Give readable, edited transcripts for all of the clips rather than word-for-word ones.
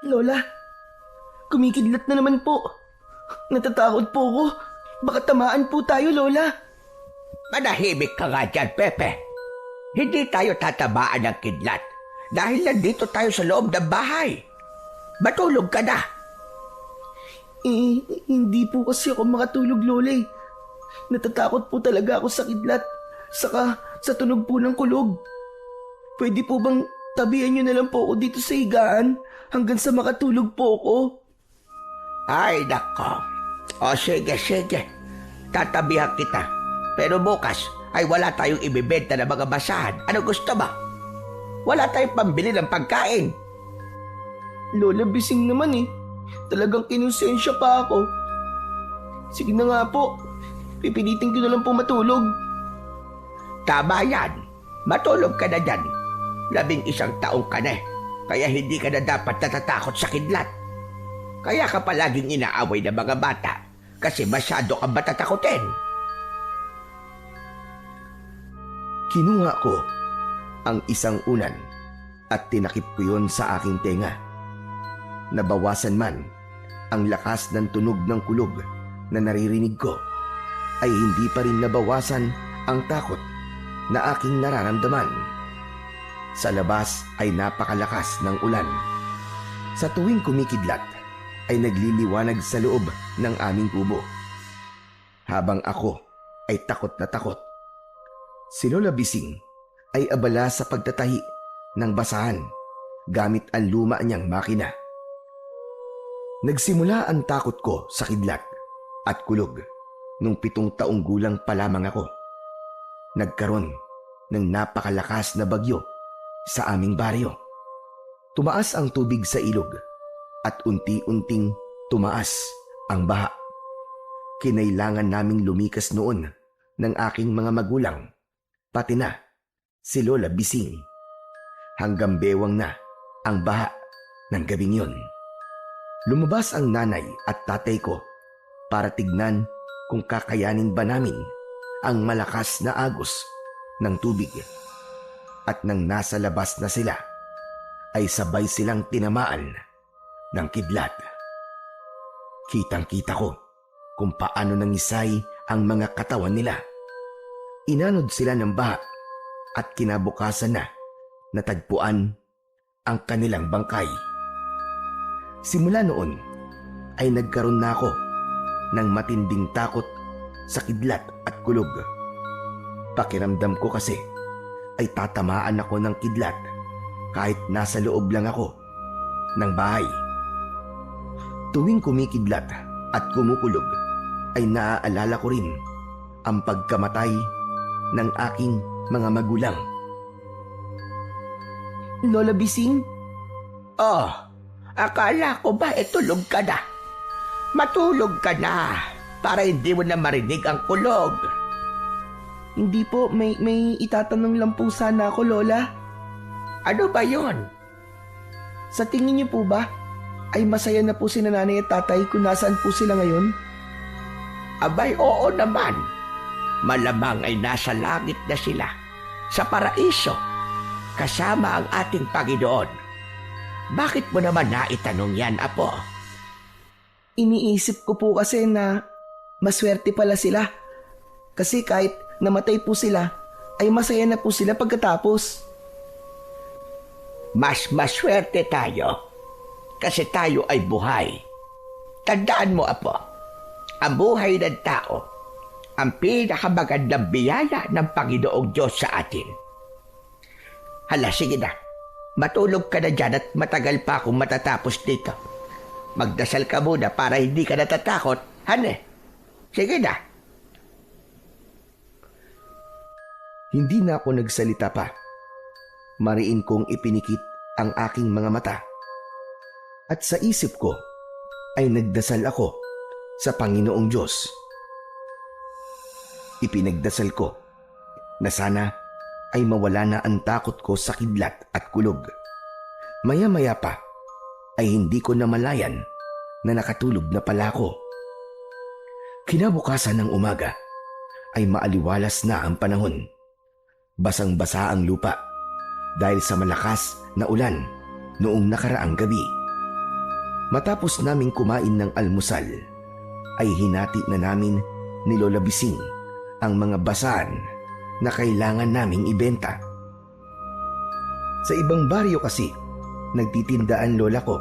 Lola, kumikidlat na naman po. Natatakot po ako. Baka tamaan po tayo, Lola. Manahimik ka nga dyan, Pepe. Hindi tayo tatabaan ng kidlat dahil nandito tayo sa loob ng bahay. Matulog ka na. Hindi po kasi ako makatulog, Lola eh. Natatakot po talaga ako sa kidlat. Saka sa tunog po ng kulog. Pwede po bang tabihan niyo na lang po ako dito sa higaan hanggang sa makatulog po ako? Ay, nako. O sige, sige. Tatabihan kita. Pero bukas ay wala tayong ibibenta na mga basahan. Ano gusto ba? Wala tayong pambili ng pagkain. Lola, bising naman eh. Talagang kinonsensya pa ako. Sige na nga po. Pipilitin ko na lang po matulog. Tama yan. Matulog ka na dyan. 11 taong ka na eh. Kaya hindi ka na dapat natatakot sa kidlat. Kaya ka palaging inaaway ng mga bata kasi masyado kang matatakotin. Kinuha ko ang isang unan at tinakip ko yon sa aking tenga. Nabawasan man ang lakas ng tunog ng kulog na naririnig ko, ay hindi pa rin nabawasan ang takot na aking nararamdaman. Sa labas ay napakalakas ng ulan. Sa tuwing kumikidlat ay nagliliwanag sa loob ng aming kubo. Habang ako ay takot na takot, si Lola Bising ay abala sa pagtatahi ng basahan gamit ang luma niyang makina. Nagsimula ang takot ko sa kidlat at kulog nung 7 taong gulang pa lamang ako. Nagkaroon ng napakalakas na bagyo sa aming baryo. Tumaas ang tubig sa ilog at unti-unting tumaas ang baha. Kinailangan naming lumikas noon ng aking mga magulang, pati na si Lola Bising. Hanggang bewang na ang baha ng gabing yun. Lumabas ang nanay at tatay ko para tignan kung kakayanin ba namin ang malakas na agos ng tubig. At nang nasa labas na sila, ay sabay silang tinamaan ng kidlat. Kitang-kita ko kung paano nangisay ang mga katawan nila. Inanod sila ng baha at kinabukasan na natagpuan ang kanilang bangkay. Simula noon ay nagkaroon na ako ng matinding takot sa kidlat at kulog. Pakiramdam ko kasi ay tatamaan ako ng kidlat kahit nasa loob lang ako ng bahay. Tuwing kumikidlat at kumukulog ay naaalala ko rin ang pagkamatay ng aking mga magulang. Lola Bising? Oh, akala ko ba tulog ka na? Matulog ka na para hindi mo na marinig ang kulog. Hindi po, may itatanong lang po sana ako, Lola. Ano ba yon? Sa tingin niyo po ba, ay masaya na po si nanay at tatay kung nasaan po sila ngayon? Abay, oo naman. Malamang ay nasa langit na sila, sa paraiso, kasama ang ating Panginoon. Bakit mo naman naitanong yan, Apo? Iniisip ko po kasi na maswerte pala sila. Kasi kahit namatay po sila, ay masaya na po sila pagkatapos. Mas maswerte tayo kasi tayo ay buhay. Tandaan mo, Apo, ang buhay ng tao ang pinakamagandang biyaya ng Panginoong Diyos sa atin. Hala, sige na. Matulog ka na dyan at matagal pa akong matatapos dito. Magdasal ka muna para hindi ka natatakot, hane. Sige na. Hindi na ako nagsalita pa. Mariin kong ipinikit ang aking mga mata. At sa isip ko ay nagdasal ako sa Panginoong Diyos. Ipinagdasal ko na sana ay mawala na ang takot ko sa kidlat at kulog. Maya-maya pa ay hindi ko namalayan na nakatulog na pala ako. Kinabukasan ng umaga ay maaliwalas na ang panahon. Basang-basa ang lupa dahil sa malakas na ulan noong nakaraang gabi. Matapos naming kumain ng almusal, ay hinati na namin ni Lola Bising ang mga basahan na kailangan naming ibenta. Sa ibang baryo kasi, nagtitindaan lola ko,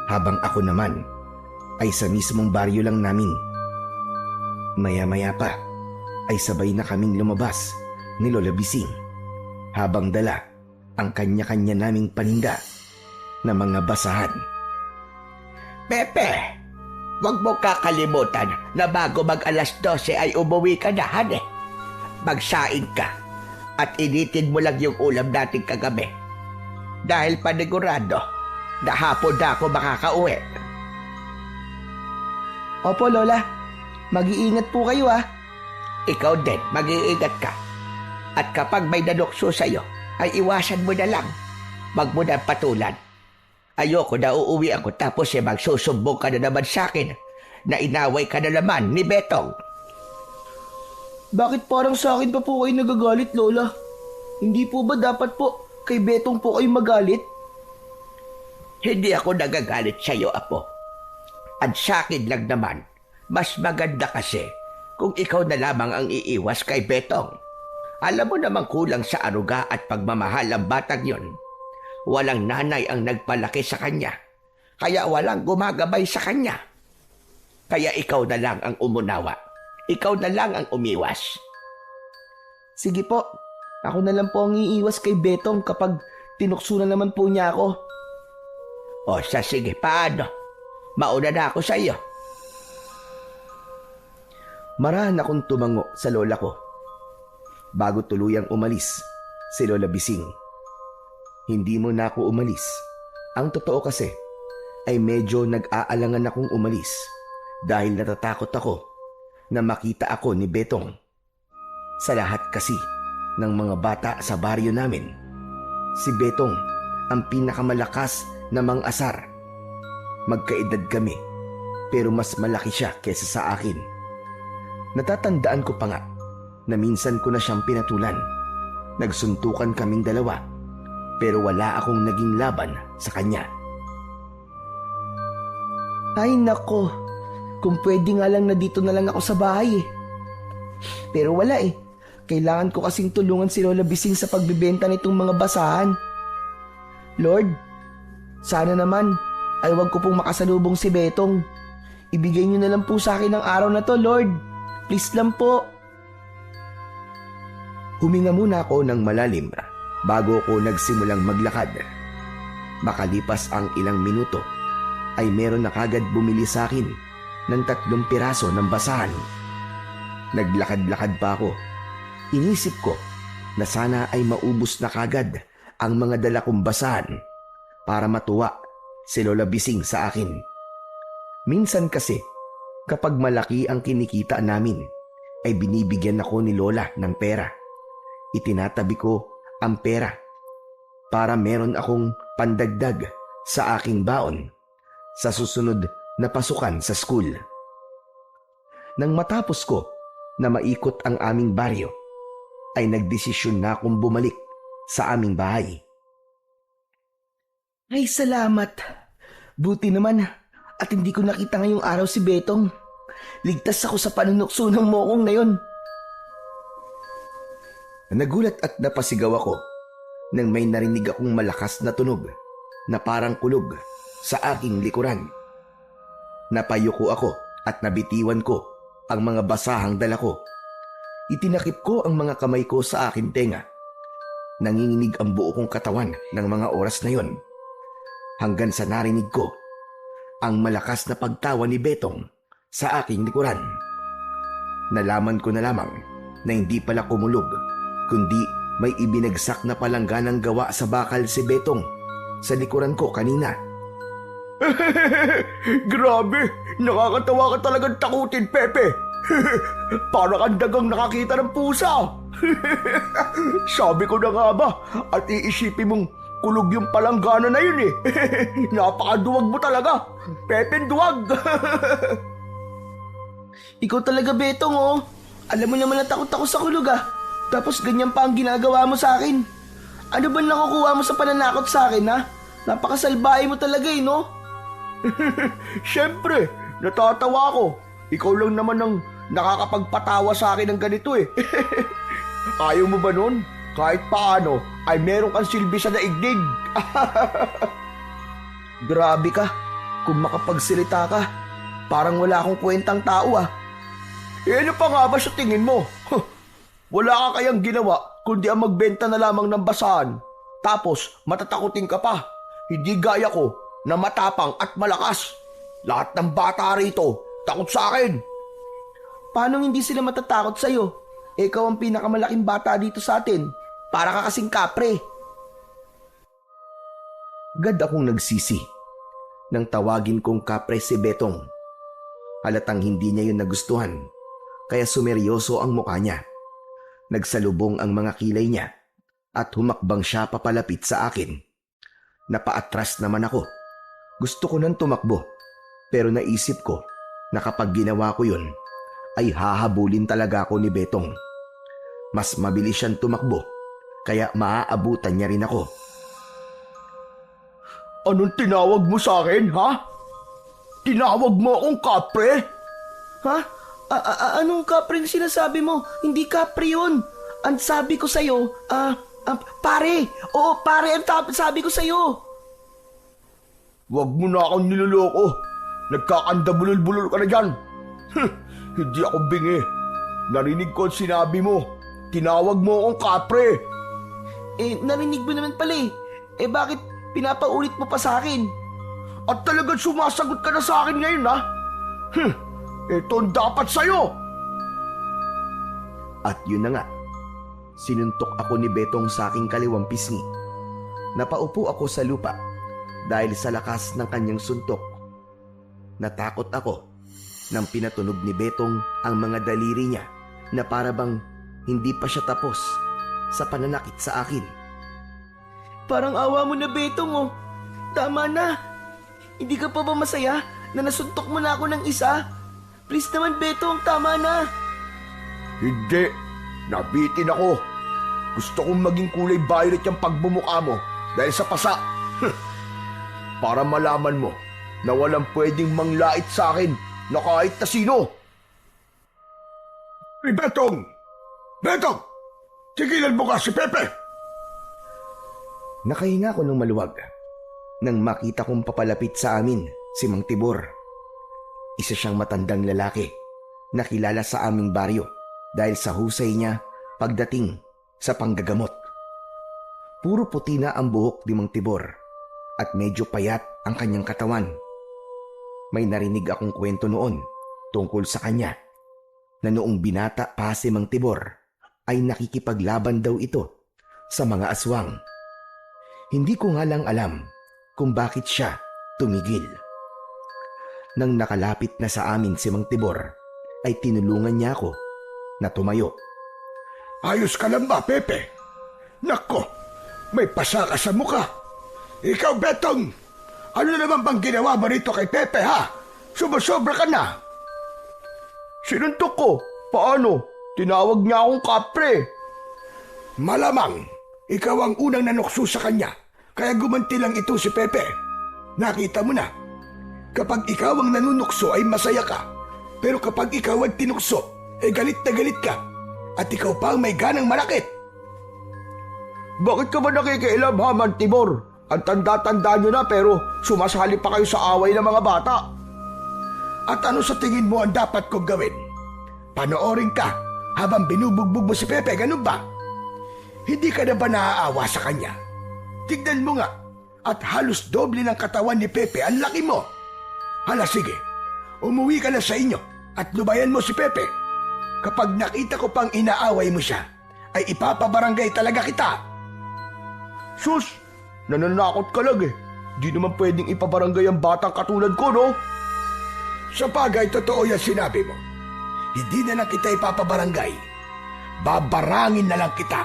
habang ako naman ay sa mismong baryo lang namin. Maya-maya pa ay sabay na kaming lumabas ni Lola Bising habang dala ang kanya-kanya naming paninda na mga basahan. Pepe, wag mo kakalimutan na bago mag alas 12 ay umuwi ka na, hane. Magsain ka at initin mo lang yung ulam natin kagabi. Dahil panigurado na hapon na ako makakauwi. Opo, Lola. Mag-iingat po kayo ah. Ikaw din, mag-iingat ka. At kapag may nanukso sa'yo, ay iwasan mo na lang. Wag mo na patulan. Ayoko na uuwi ako tapos magsusumbong ka na naman sa akin na inaway ka na naman ni Betong. Bakit parang sa akin pa po kayo nagagalit, Lola? Hindi po ba dapat po kay Betong po kayo magalit? Hindi ako nagagalit sa'yo, Apo. At sa akin lang naman, mas maganda kasi kung ikaw na lamang ang iiwas kay Betong. Alam mo namang kulang sa aruga at pagmamahal ang batang yon. Walang nanay ang nagpalaki sa kanya, kaya walang gumagabay sa kanya. Kaya ikaw na lang ang umunawa. Ikaw na lang ang umiwas. Sige po, ako na lang po ang iiwas kay Betong kapag tinukso na naman po niya ako. O sige, paano? Mauna na ako sa iyo. Marahan akong tumango sa lola ko bago tuluyang umalis si Lola Bising. Hindi mo na ako umalis. Ang totoo kasi ay medyo nag-aalangan akong umalis dahil natatakot ako na makita ako ni Betong. Sa lahat kasi ng mga bata sa baryo namin, si Betong ang pinakamalakas na mang-asar. Magkaedad kami pero mas malaki siya kesa sa akin. Natatandaan ko pa nga na minsan ko na siyang pinatulan. Nagsuntukan kaming dalawa pero wala akong naging laban sa kanya. Ay nako, kung pwede nga lang na dito na lang ako sa bahay eh. Pero wala eh. Kailangan ko kasing tulungan si Lola Bising sa pagbibenta nitong mga basahan. Lord, sana naman ay wag ko pong makasalubong si Betong. Ibigay niyo na lang po sa akin ang araw na to, Lord. Please lang po. Huminga muna ako ng malalim bago ko nagsimulang maglakad. Makalipas ang ilang minuto ay meron na kagad bumili sa akin ng 3 piraso ng basahan. Naglakad-lakad pa ako. Inisip ko na sana ay maubos na kagad ang mga dala kong basahan para matuwa si Lola Bising sa akin. Minsan kasi kapag malaki ang kinikita namin ay binibigyan ako ni Lola ng pera. Itinatabi ko ang pera para meron akong pandagdag sa aking baon sa susunod na pasukan sa school. Nang matapos ko na maikot ang aming baryo, ay nagdesisyon na akong bumalik sa aming bahay. Ay salamat. Buti naman at hindi ko nakita ngayong araw si Betong. Ligtas ako sa panunukso ng mokong na yon. Nagulat at napasigaw ako nang may narinig akong malakas na tunog na parang kulog sa aking likuran. Napayuko ako at nabitiwan ko ang mga basahang dala ko. Itinakip ko ang mga kamay ko sa aking tenga. Nanginginig ang buo kong katawan ng mga oras na yon hanggang sa narinig ko ang malakas na pagtawa ni Betong sa aking likuran. Nalaman ko na lamang na hindi pala kumulog, kundi may ibinagsak na palangganang gawa sa bakal si Betong sa likuran ko kanina. Grabe! Nakakatawa ka talagang takutin, Pepe! Para kang dagang nakakita ng pusa! Sabi ko na nga ba, at iisipin mong kulog yung palanggana na yun eh. Napakaduwag mo talaga! Pepe, duwag! Ikaw talaga, Betong, oh. Alam mo naman na takot ako sa kulog, ah. Tapos ganyan pa ang ginagawa mo sa akin. Ano ba nakukuha mo sa pananakot sa akin, ha? Napakasalbahe mo talaga, eh, no? Siyempre, natatawa ako. Ikaw lang naman ang nakakapagpatawa sa akin ng ganito eh. Ayaw mo ba nun? Kahit paano ay meron kang silbi sa daigdig. Grabe ka. Kung makapagsalita ka, parang wala akong kwentang tao ah. Ano pa nga ba sa tingin mo? Wala ka kayang ginawa kundi ang magbenta na lamang ng basahan. Tapos matatakutin ka pa. Hindi gaya ko na matapang at malakas. Lahat ng bata rito takot sa akin. Paano hindi sila matatakot sa'yo? Ikaw ang pinakamalaking bata dito sa atin. Para ka kasing kapre. Agad akong nagsisi nang tawagin kong kapre si Betong. Halatang hindi niya yun nagustuhan, kaya sumeryoso ang mukha niya. Nagsalubong ang mga kilay niya at humakbang siya papalapit sa akin. Napaatras naman ako. Gusto ko nang tumakbo, pero naisip ko na kapag ginawa ko yun, ay hahabulin talaga ako ni Betong. Mas mabilis siyang tumakbo, kaya maaabutan niya rin ako. Anong tinawag mo sa akin, ha? Tinawag mo akong kapre? Ha? Anong kapre yung sinasabi mo? Hindi kapre yun. Ang sabi ko sa'yo, pare. Oo, pare ang sabi ko sa'yo. Huwag mo na akong niloloko. Nagkakandabulol-bulol ka na dyan. Hindi ako bingi. Narinig ko ang sinabi mo. Tinawag mo akong kapre. Narinig mo naman pala eh. Bakit pinapaulit mo pa sa akin? At talagang sumasagot ka na sa akin ngayon, ha? Ito ang dapat sa'yo. At yun na nga, sinuntok ako ni Betong sa aking kaliwang pisngi. Napaupo ako sa lupa dahil sa lakas ng kanyang suntok. Natakot ako nang pinatunog ni Betong ang mga daliri niya na para bang hindi pa siya tapos sa pananakit sa akin. Parang awa mo na, Betong, oh. Tama na. Hindi ka pa ba masaya na nasuntok mo na ako ng isa? Please naman, Betong, tama na. Hindi. Nabitin ako. Gusto kong maging kulay violet yung pagbumuka mo dahil sa pasa. Para malaman mo na walang pwedeng manglait sa akin na kahit na sino. Betong! Betong! Tigilan mo ka si Pepe! Nakahinga ko ng maluwag nang makita kong papalapit sa amin si Mang Tibor. Isa siyang matandang lalaki na kilala sa aming baryo dahil sa husay niya pagdating sa panggagamot. Puro puti na ang buhok ni Mang Tibor at medyo payat ang kanyang katawan. May narinig akong kwento noon tungkol sa kanya na noong binata pa si Mang Tibor ay nakikipaglaban daw ito sa mga aswang. Hindi ko nga lang alam kung bakit siya tumigil. Nang nakalapit na sa amin si Mang Tibor, ay tinulungan niya ako na tumayo. Ayos ka lang ba, Pepe? Nako, may pasa ka sa mukha. Ikaw, Betong, ano naman bang ginawa mo rito kay Pepe, ha? Sumusobra ka na. Sinuntok ko. Paano? Tinawag niya akong kapre. Malamang, ikaw ang unang nanukso sa kanya, kaya gumanti lang ito si Pepe. Nakita mo na, kapag ikaw ang nanunukso ay masaya ka, pero kapag ikaw ang tinukso, ay galit na galit ka, at ikaw pa ang may ganang malakit. Bakit ka ba nakikialam, ha, Mang Tibor? Ang tanda-tanda nyo na pero sumasali pa kayo sa away ng mga bata. At ano sa tingin mo ang dapat kong gawin? Panoorin ka habang binubugbog mo si Pepe, ganun ba? Hindi ka na ba naaawa sa kanya? Tignan mo nga, at halos doble ng katawan ni Pepe ang laki mo. Hala, sige, umuwi ka na sa inyo at lubayan mo si Pepe. Kapag nakita ko pang inaaway mo siya, ay ipapabarangay talaga kita. Sus, nananakot ka lang eh. Di naman pwedeng ipabarangay ang batang katulad ko, no? Sa bagay, totoo yan sinabi mo. Hindi na lang kita ipapabarangay. Babarangin na lang kita.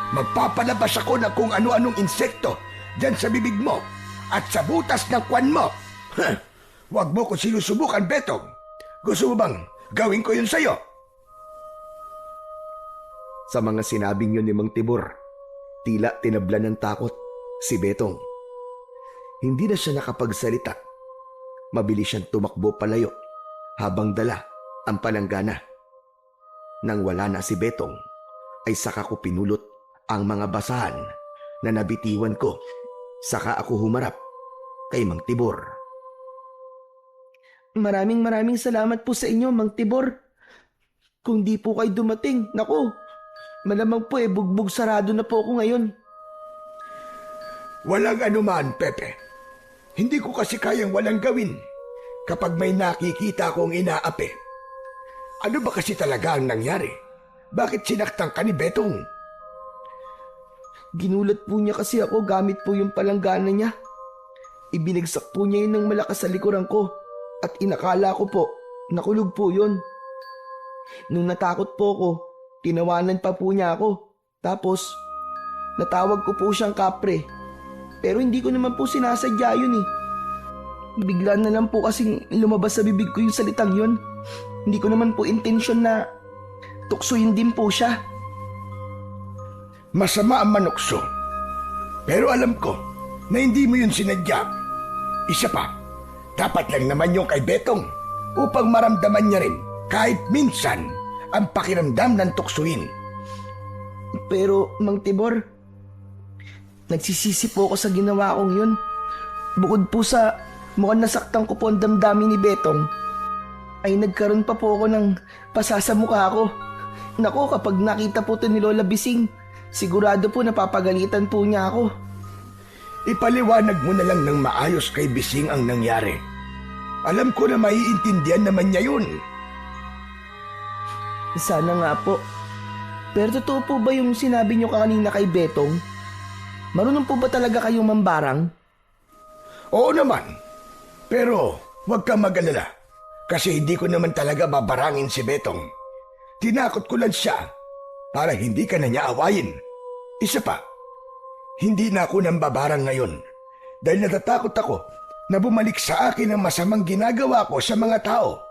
Magpapalabas ako ng kung ano-anong insekto dyan sa bibig mo at sa butas ng kwan mo. Huwag mo ko sinusubukan, Betong. Gusto mo bang gawin ko yun sa'yo? Sa mga sinabing yun ni Mang Tibor, tila tinablan ng takot si Betong. Hindi na siya nakapagsalita Mabilis siyang tumakbo palayo habang dala ang palanggana. Nang wala na si Betong, ay saka ko pinulot ang mga basahan na nabitiwan ko. Saka ako humarap kay Mang Tibor. Maraming salamat po sa inyo, Mang Tibor. Kung di po kayo dumating, naku, malamang po bugbog sarado na po ako ngayon. Walang anuman, Pepe. Hindi ko kasi kayang walang gawin kapag may nakikita akong inaapi. Ano ba kasi talaga ang nangyari? Bakit sinaktan ka ni Betong? Ginulat po niya kasi ako gamit po yung palanggana niya. Ibinagsak po niya yun ng malakas sa likuran ko at inakala ko po nakulog po yun. Nung natakot po ako, tinawanan pa po niya ako. Tapos, natawag ko po siyang kapre. Pero hindi ko naman po sinasadya yun eh. Bigla na lang po kasing lumabas sa bibig ko yung salitang yun. Hindi ko naman po intensyon na tuksuin din po siya. Masama ang manukso. Pero alam ko na hindi mo yun sinadya. Isa pa, dapat lang naman yung kay Betong upang maramdaman niya rin kahit minsan ang pakiramdam ng tuksuin. Pero, Mang Tibor, nagsisisi po ako sa ginawa kong yun. Bukod po sa mukhang nasaktan ko po ang damdamin ni Betong, ay nagkaroon pa po ako ng pasa sa mukha ko. Nako, kapag nakita po ito ni Lola Bising, sigurado po napapagalitan po niya ako. Ipaliwanag mo na lang ng maayos kay Bising ang nangyari. Alam ko na maiintindihan naman niya yun. Sana nga po. Pero totoo po ba yung sinabi niyo kanina kay Betong? Marunong po ba talaga kayong mambarang? Oo naman. Pero huwag kang mag-alala. Kasi hindi ko naman talaga babarangin si Betong. Tinakot ko lang siya para hindi ka na niya awayin. Isa pa, hindi na ako nang babarang ngayon dahil natatakot ako na bumalik sa akin ang masamang ginagawa ko sa mga tao.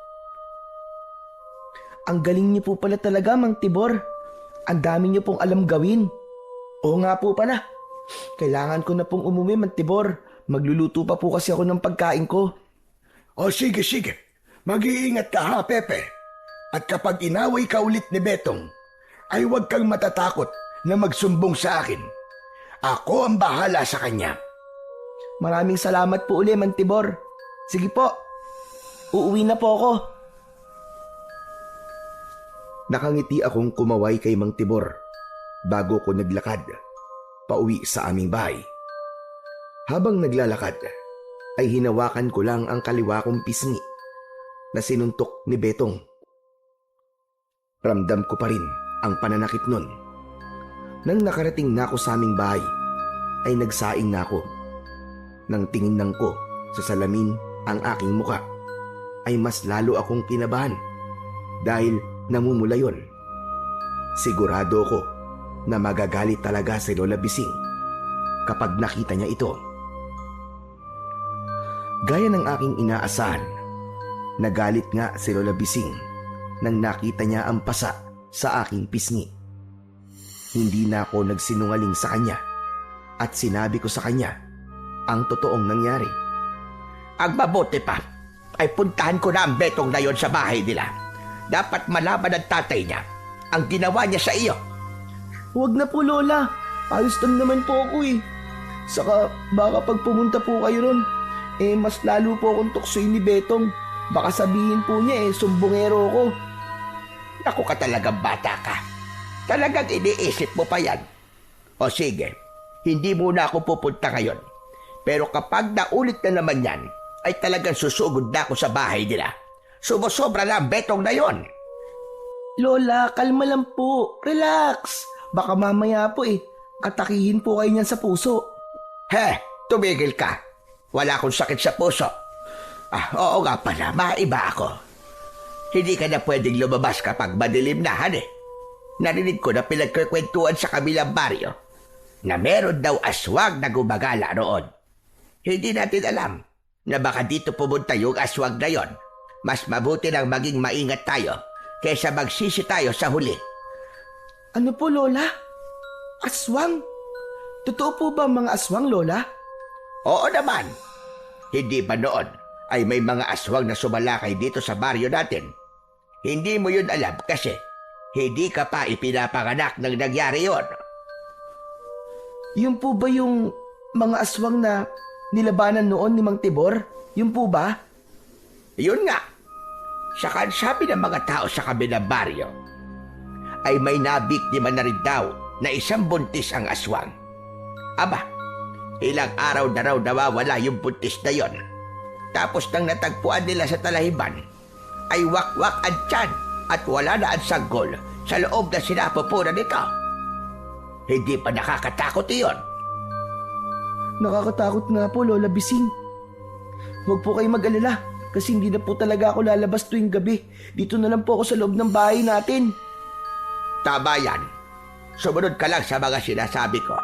Ang galing niyo po pala talaga, Mang Tibor. Ang dami niyo pong alam gawin. Oo nga po pala. Kailangan ko na pong umuwi, Mang Tibor. Magluluto pa po kasi ako ng pagkain ko. O sige. Mag-iingat ka ha, Pepe. At kapag inaway ka ulit ni Betong, ay huwag kang matatakot na magsumbong sa akin. Ako ang bahala sa kanya. Maraming salamat po uli, Mang Tibor. Sige po. Uuwi na po ako. Nakangiti akong kumaway kay Mang Tibor bago ko naglakad pauwi sa aming bahay. Habang naglalakad, ay hinawakan ko lang ang kaliwa kong pisngi na sinuntok ni Betong. Ramdam ko pa rin ang pananakit nun. Nang nakarating na ako sa aming bahay, ay nagsaing na ako. Nang tingnan ko sa salamin ang aking muka, ay mas lalo akong kinabahan dahil namumula yon. Sigurado ko na magagalit talaga si Lola Bising kapag nakita niya ito. Gaya ng aking inaasahan, nagalit nga si Lola Bising nang nakita niya ang pasa sa aking pisngi. Hindi na ako nagsinungaling sa kanya at sinabi ko sa kanya ang totoong nangyari. Ang mabuti pa ay puntahan ko na ang Betong na yon sa bahay nila. Dapat malaman ng tatay niya ang ginawa niya sa iyo. Huwag na po, Lola. Ayos lang naman po ako eh. Saka baka pag pumunta po kayo ron, mas lalo po akong tuksoy ni Betong. Baka sabihin po niya sumbongero ko. Ako ka talagang bata ka. Talagang iniisip mo pa yan. O sige, hindi muna ako pupunta ngayon. Pero kapag naulit na naman yan, ay talagang susugod na ako sa bahay nila. Sumusobra na ang Betong na yon. Lola, kalma lang po. Relax. Baka mamaya po atakihin po kayo niyan sa puso. Tumigil ka. Wala akong sakit sa puso. Oo nga pala, maiba ako. Hindi ka na pwedeng lumabas kapag madilim na, Narinig ko na pinagkukwentuhan sa kabilang baryo na meron daw aswang na gumagala roon. Hindi natin alam na baka dito pumunta yung aswang na yon. Mas mabuti nang maging maingat tayo kaysa magsisi tayo sa huli. Ano po, Lola? Aswang? Totoo po ba mga aswang, Lola? Oo naman. Hindi ba noon ay may mga aswang na sumalakay dito sa baryo natin. Hindi mo yun alam kasi hindi ka pa ipinapanganak nang nangyari yon. Yun po ba yung mga aswang na nilabanan noon ni Mang Tibor? Yun po ba? Yun nga, sa kansabi ng mga tao sa kabilang baryo, ay may nabiktima na rin daw na isang buntis ang aswang. Aba, ilang araw na raw nawawala yung buntis na yon. Tapos nang natagpuan nila sa talahiban, ay wakwak ang tiyan at wala na ang sanggol sa loob na sinapupunan nito. Hindi pa nakakatakot iyon. Nakakatakot nga po, Lola Bising. Huwag po kayo mag-alala kasi hindi na po talaga ako lalabas tuwing gabi. Dito na lang po ako sa loob ng bahay natin. Tama yan. Sumunod ka lang sa mga sinasabi ko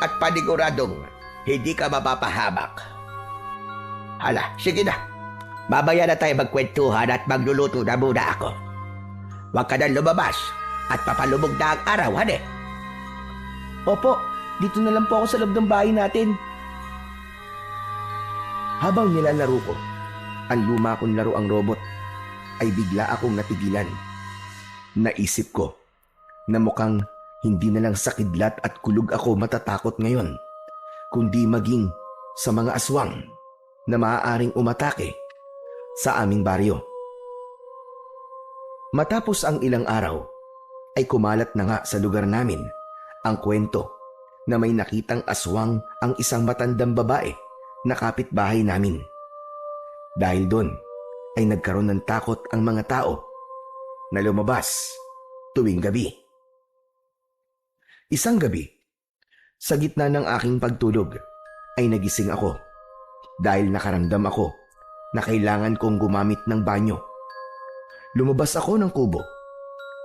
at paniguradong hindi ka mapapahamak. Hala, sige na. Mamaya na tayo magkwentuhan at magluluto na muna ako. Huwag ka nang lumabas at papalubog na ang araw, hane. Opo, dito na lang po ako sa loob ng bahay natin. Habang nilalaro ko, ang luma kong laro ang robot, ay bigla akong napigilan. Naisip ko na mukhang hindi na lang sa kidlat at kulog ako matatakot ngayon, kundi maging sa mga aswang na maaaring umatake sa aming baryo. Matapos ang ilang araw, ay kumalat na nga sa lugar namin ang kwento na may nakitang aswang ang isang matandang babae na kapitbahay namin. Dahil doon ay nagkaroon ng takot ang mga tao na lumabas tuwing gabi. Isang gabi, sa gitna ng aking pagtulog ay nagising ako dahil nakaramdam ako na kailangan kong gumamit ng banyo. Lumabas ako ng kubo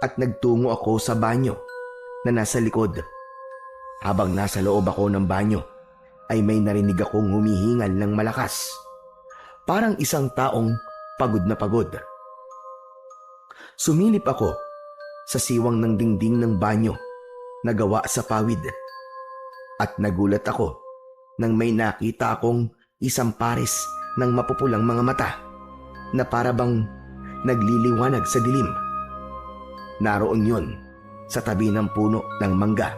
at nagtungo ako sa banyo na nasa likod. Habang nasa loob ako ng banyo, ay may narinig akong humihingal ng malakas. Parang isang taong pagod na pagod. Sumilip ako sa siwang ng dingding ng banyo na gawa sa pawid. At nagulat ako nang may nakita akong isang pares ng mapupulang mga mata na parabang nagliliwanag sa dilim. Naroon yon sa tabi ng puno ng mangga.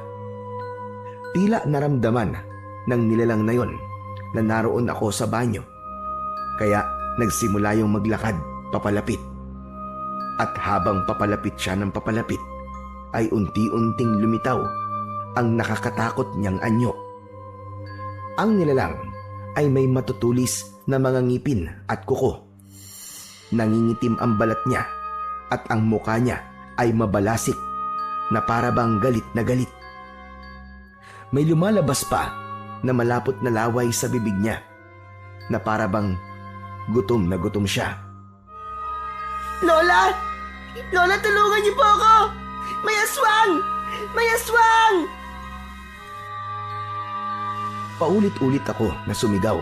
Tila naramdaman ng nilalang na yon na naroon ako sa banyo. Kaya nagsimula yung maglakad papalapit. At habang papalapit siya ng papalapit, ay unti-unting lumitaw ang nakakatakot niyang anyo. Ang nilalang ay may matutulis na mga ngipin at kuko. Nangingitim ang balat niya at ang mukha niya ay mabalasik na parabang galit na galit. May lumalabas pa na malapot na laway sa bibig niya na parabang gutom na gutom siya. Lola! Lola, tulungan niyo po ako! May aswang! May aswang! Paulit-ulit ako na sumigaw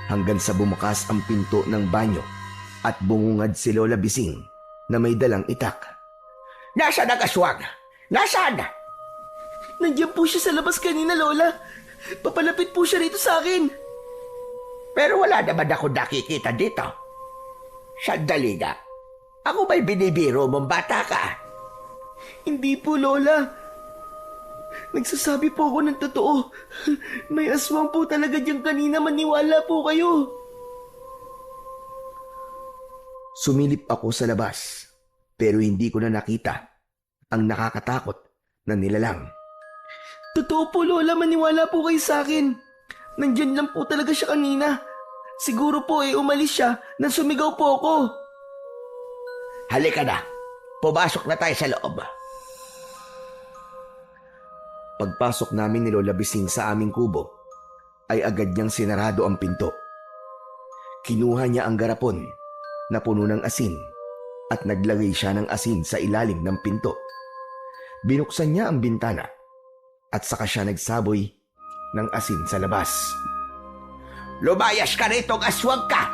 hanggang sa bumukas ang pinto ng banyo at bungungad si Lola Bising na may dalang itak. Nasaan ang aswang? Nasaan? Nandiyan po siya sa labas kanina, Lola. Papalapit po siya rito sa akin. Pero wala naman ako nakikita dito. Sandali nga. Ako ba'y binibiro mong bata ka? Hindi po, Lola. Nagsasabi po ako ng totoo. May aswang po talaga diyan kanina, maniwala po kayo. Sumilip ako sa labas pero hindi ko na nakita ang nakakatakot na nilalang. Totoo po, Lola, maniwala po kayo sa akin. Nandyan lang po talaga siya kanina. Siguro po umalis siya nang sumigaw po ako. Halika na. Pumasok na tayo sa loob. Pagpasok namin ni Lola Bising sa aming kubo, ay agad niyang sinarado ang pinto. Kinuha niya ang garapon na puno ng asin at naglagay siya ng asin sa ilalim ng pinto. Binuksan niya ang bintana at saka siya nagsaboy ng asin sa labas. Lumayas ka rito, aswang ka!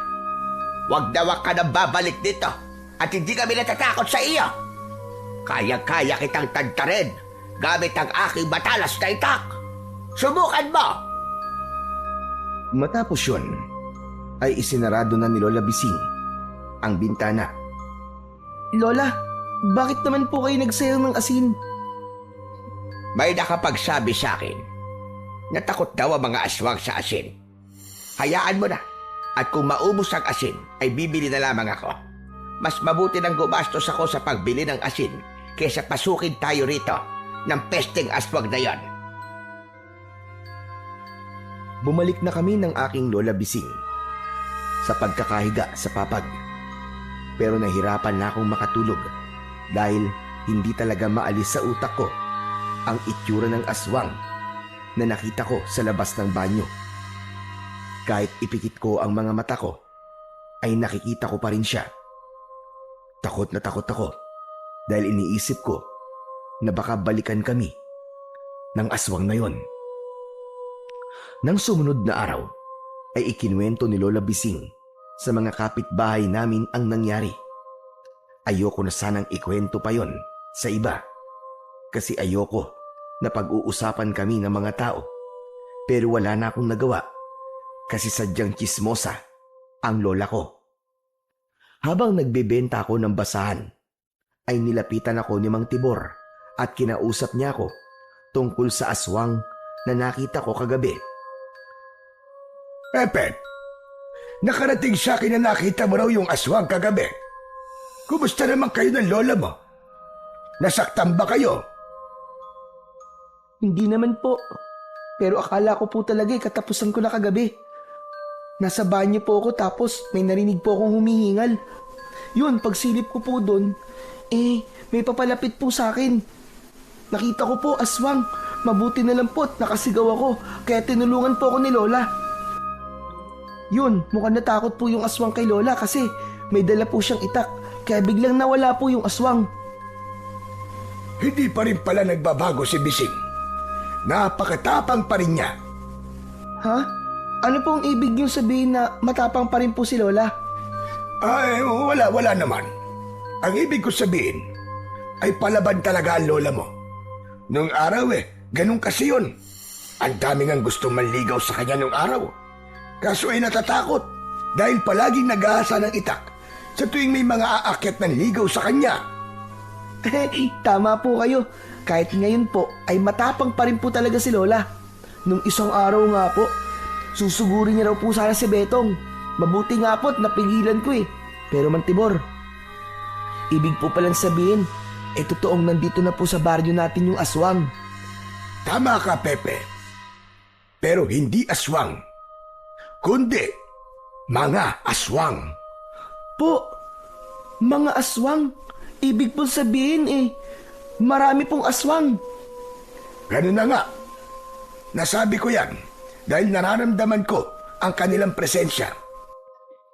Huwag na huwag ka nang babalik dito at hindi kami natatakot sa iyo. Kaya-kaya kitang tantarin gamit ang aking matalas na itak. Subukan mo! Matapos yun, ay isinarado na ni Lola Bising ang bintana. Lola, bakit naman po kayo nagsayang ng asin? May nakapagsabi sa akin na takot daw ang mga aswang sa asin. Hayaan mo na. At kung maubos ang asin, ay bibili na lamang ako. Mas mabuti nang gumastos ako sa pagbili ng asin kaysa pasukin tayo rito ng pesteng aswang na yon. Bumalik na kami ng aking Lola Bising sa pagkakahiga sa papag. Pero nahirapan na akong makatulog dahil hindi talaga maalis sa utak ko ang itsura ng aswang na nakita ko sa labas ng banyo. Kahit ipikit ko ang mga mata ko, ay nakikita ko pa rin siya. Takot na takot ako dahil iniisip ko na baka balikan kami ng aswang na yon. Nang sumunod na araw, ay ikinuwento ni Lola Bising sa mga kapitbahay namin ang nangyari. Ayoko na sanang ikwento pa yon sa iba kasi ayoko na pag-uusapan kami ng mga tao. Pero wala na akong nagawa kasi sadyang tsismosa ang lola ko. Habang nagbebenta ako ng basahan, ay nilapitan ako ni Mang Tibor at kinausap niya ako tungkol sa aswang na nakita ko kagabi. Pepe, nakarating sa akin na nakita mo raw yung aswang kagabi. Kumusta naman kayo ng lola mo? Nasaktan ba kayo? Hindi naman po. Pero akala ko po talaga katapusan ko na kagabi. Nasa banyo po ako tapos may narinig po akong humihingal. Yun, pagsilip ko po doon, may papalapit po sa akin. Nakita ko po aswang. Mabuti na lang po at nakasigaw ako kaya tinulungan po ako ni Lola. Yun, mukhang natakot po yung aswang kay Lola kasi may dala po siyang itak kaya biglang nawala po yung aswang. Hindi pa rin pala nagbabago si Bising. Napakatapang pa rin niya. Ha? Ano pong ibig niyong sabihin na matapang pa rin po si Lola? Ay, wala naman. Ang ibig ko sabihin ay palaban talaga ang lola mo. Nung araw ganun kasi yun. Ang daming ang gustong manligaw sa kanya nung araw. Kaso ay natatakot dahil palaging nag-aasa ng itak sa tuwing may mga aakyat ng ligaw sa kanya. Tama po kayo. Kahit ngayon po ay matapang pa rin po talaga si Lola. Nung isang araw nga po, susugurin niya raw po sana si Betong. Mabuti nga po't napigilan ko Pero Mang Tibor, ibig po palang sabihin, totoong nandito na po sa baryo natin yung aswang. Tama ka, Pepe. Pero hindi aswang, kundi mga aswang. Po, mga aswang? Ibig po sabihin marami pong aswang. Ganun na nga. Nasabi ko yan dahil nararamdaman ko ang kanilang presensya.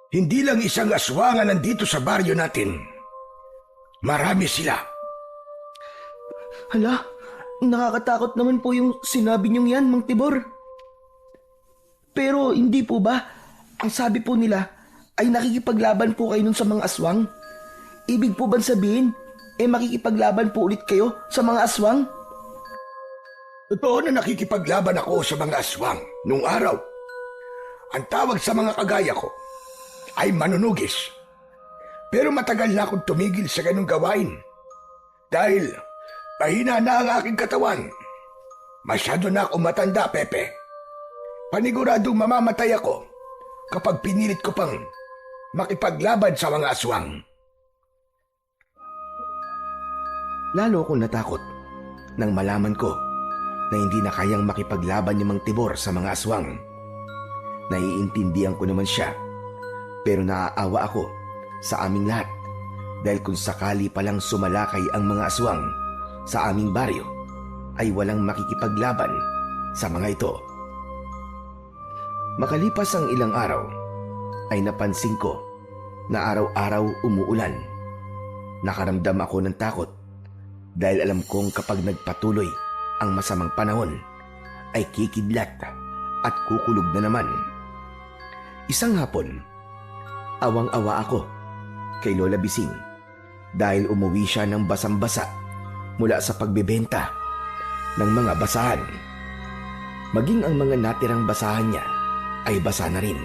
Hindi lang isang aswang ang nandito sa baryo natin. Marami sila. Hala, nakakatakot naman po yung sinabi niyong yan, Mang Tibor. Pero hindi po ba, ang sabi po nila ay nakikipaglaban po kayo nun sa mga aswang? Ibig po bang sabihin, makikipaglaban po ulit kayo sa mga aswang? Totoo na nakikipaglaban ako sa mga aswang nung araw. Ang tawag sa mga kagaya ko ay manunugis. Pero matagal na akong tumigil sa ganung gawain. Dahil mahina na ang aking katawan. Masyado na akong matanda, Pepe. Paniguradong mamamatay ako kapag pinilit ko pang makipaglaban sa mga aswang. Lalo akong natakot nang malaman ko na hindi na kayang makipaglaban ni Mang Tibor sa mga aswang. Naiintindihan ko naman siya, pero naaawa ako sa aming lahat dahil kung sakali palang sumalakay ang mga aswang sa aming baryo ay walang makikipaglaban sa mga ito. Makalipas ang ilang araw ay napansin ko na araw-araw umuulan. Nakaramdam ako ng takot dahil alam kong kapag nagpatuloy ang masamang panahon ay kikidlat at kukulog na naman. Isang hapon, awang-awa ako kay Lola Bising dahil umuwi siya ng basang-basa mula sa pagbebenta ng mga basahan. Maging ang mga natirang basahan niya ay basa na rin.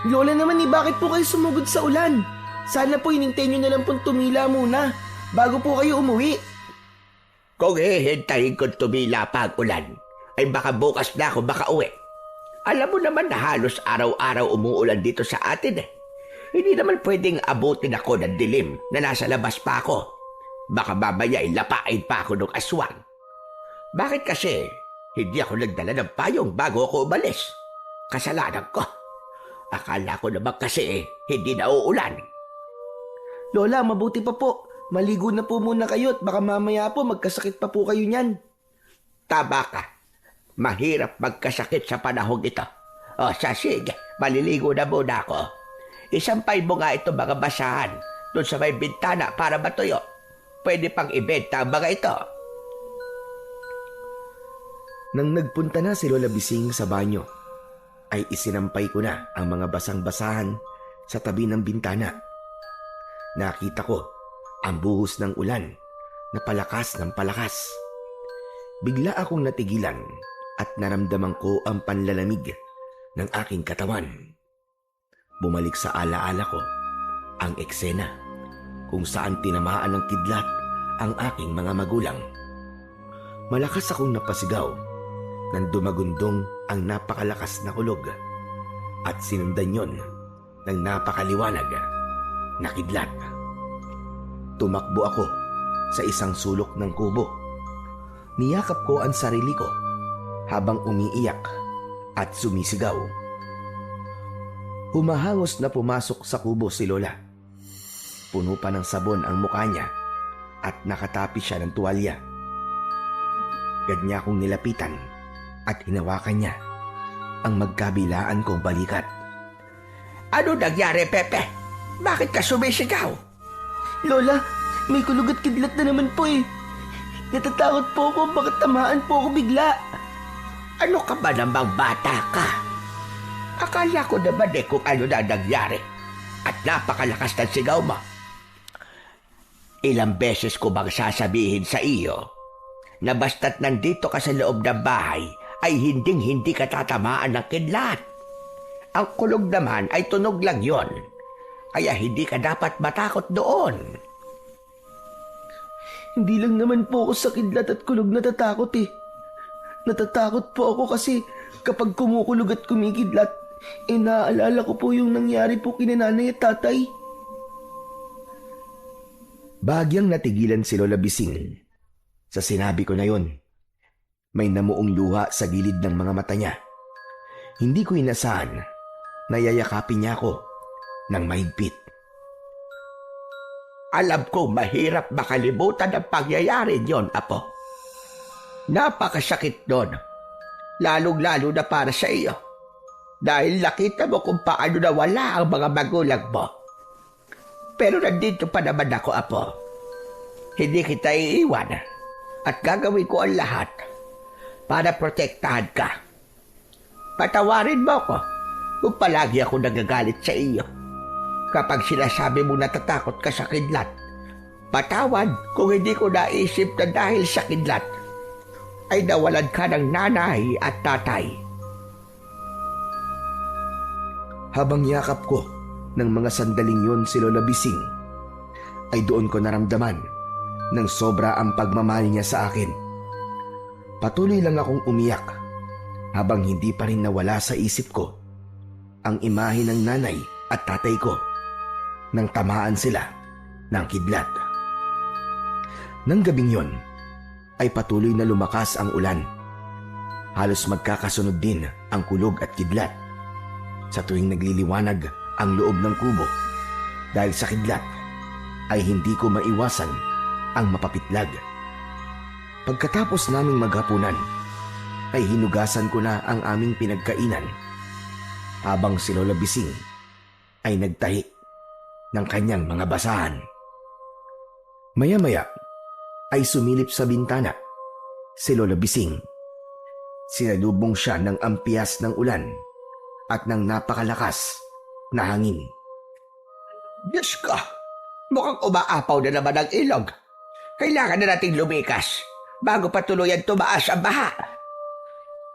Lola naman bakit po kayo sumugod sa ulan? Sana po hinintay nyo na lang pong tumila muna bago po kayo umuwi. Kung hihintayin kong tumila pa ang ulan, ay baka bukas na ako makauwi. Alam mo naman na halos araw-araw umuulan dito sa atin eh. Hindi naman pwedeng abutin ako ng dilim na nasa labas pa ako. Baka mamaya lapain pa ako ng aswang. Bakit kasi hindi ako nagdala ng payong bago ako umalis? Kasalanan ko. Akala ko naman kasi hindi na uulan. Lola, mabuti pa po. Maligo na po muna kayo at baka mamaya po magkasakit pa po kayo niyan. Tama ka. Mahirap magkasakit sa panahon ito. O sige, maliligo na muna ako. Isampay mo nga ito mga basahan doon sa may bintana para matuyo. Pwede pang ibenta ang mga ito. Nang nagpunta na si Lola Bising sa banyo, ay isinampay ko na ang mga basang-basahan sa tabi ng bintana. Nakita ko ang buhos ng ulan na palakas ng palakas. Bigla akong natigilan at naramdaman ko ang panlalamig ng aking katawan. Bumalik sa alaala ko ang eksena kung saan tinamaan ng kidlat ang aking mga magulang. Malakas akong napasigaw nang dumagundong ang napakalakas na kulog at sinundan yon ng napakaliwanag na kidlat. Tumakbo ako sa isang sulok ng kubo. Niyakap ko ang sarili ko habang umiiyak at sumisigaw. Humahangos na pumasok sa kubo si Lola. Puno pa ng sabon ang mukha niya at nakatapi siya ng tuwalya. Agad niya akong nilapitan at hinawakan niya ang magkabilaan kong balikat. Ano nangyari, Pepe? Bakit ka sumisigaw? Lola, may kulog at kidlat na naman po eh. Natatakot po ako, baka tamaan po ako bigla. Ano ka ba namang bata ka? Akala ko naman kung ano na nangyari at napakalakas ng sigaw mo. Ilang beses ko bang sasabihin sa iyo na basta't nandito ka sa loob ng bahay ay hinding-hindi ka tatamaan ng kidlat. Ang kulog naman ay tunog lang yon, kaya hindi ka dapat matakot doon. Hindi lang naman po ako sa kidlat at kulog natatakot eh. Natatakot po ako kasi kapag kumukulog at kumikidlat, naalala ko po yung nangyari po kina nanay at tatay. Bahagyang natigilan si Lola Bising. Sa sinabi ko na yon, may namuong luha sa gilid ng mga mata niya. Hindi ko inasahan na yayakapin niya ako ng mahigpit. Alam ko mahirap makalimutan ang pangyayari yon, Apo. Napakasakit nun, lalong-lalo na para sa iyo. Dahil nakita mo kung paano nawala ang mga magulang mo. Pero nandito pa naman ako, Apo. Hindi kita iiwan at gagawin ko ang lahat para protektahan ka. Patawarin mo ko kung palagi ako nagagalit sa iyo. Kapag sinasabi mo natatakot ka sa kidlat, patawad kung hindi ko naisip na dahil sa kidlat ay nawalan ka ng nanay at tatay. Habang yakap ko ng mga sandaling yun si Lola Bising, ay doon ko naramdaman ng sobra ang pagmamahal niya sa akin. Patuloy lang akong umiyak habang hindi pa rin nawala sa isip ko ang imahe ng nanay at tatay ko nang tamaan sila ng kidlat. Nang gabing yon ay patuloy na lumakas ang ulan. Halos magkakasunod din ang kulog at kidlat sa tuwing nagliliwanag ang loob ng kubo. Dahil sa kidlat ay hindi ko maiwasan ang mapapitlag. Pagkatapos naming maghapunan ay hinugasan ko na ang aming pinagkainan habang si Lola Bising ay nagtahi ng kanyang mga basahan. Maya-maya ay sumilip sa bintana si Lola Bising. Sinalubong siya ng ampias ng ulan at ng napakalakas na hangin. Diyos ko, mukhang umaapaw na naman ang ilog. Kailangan na nating lumikas bago pa tuluyan tumaas ang baha.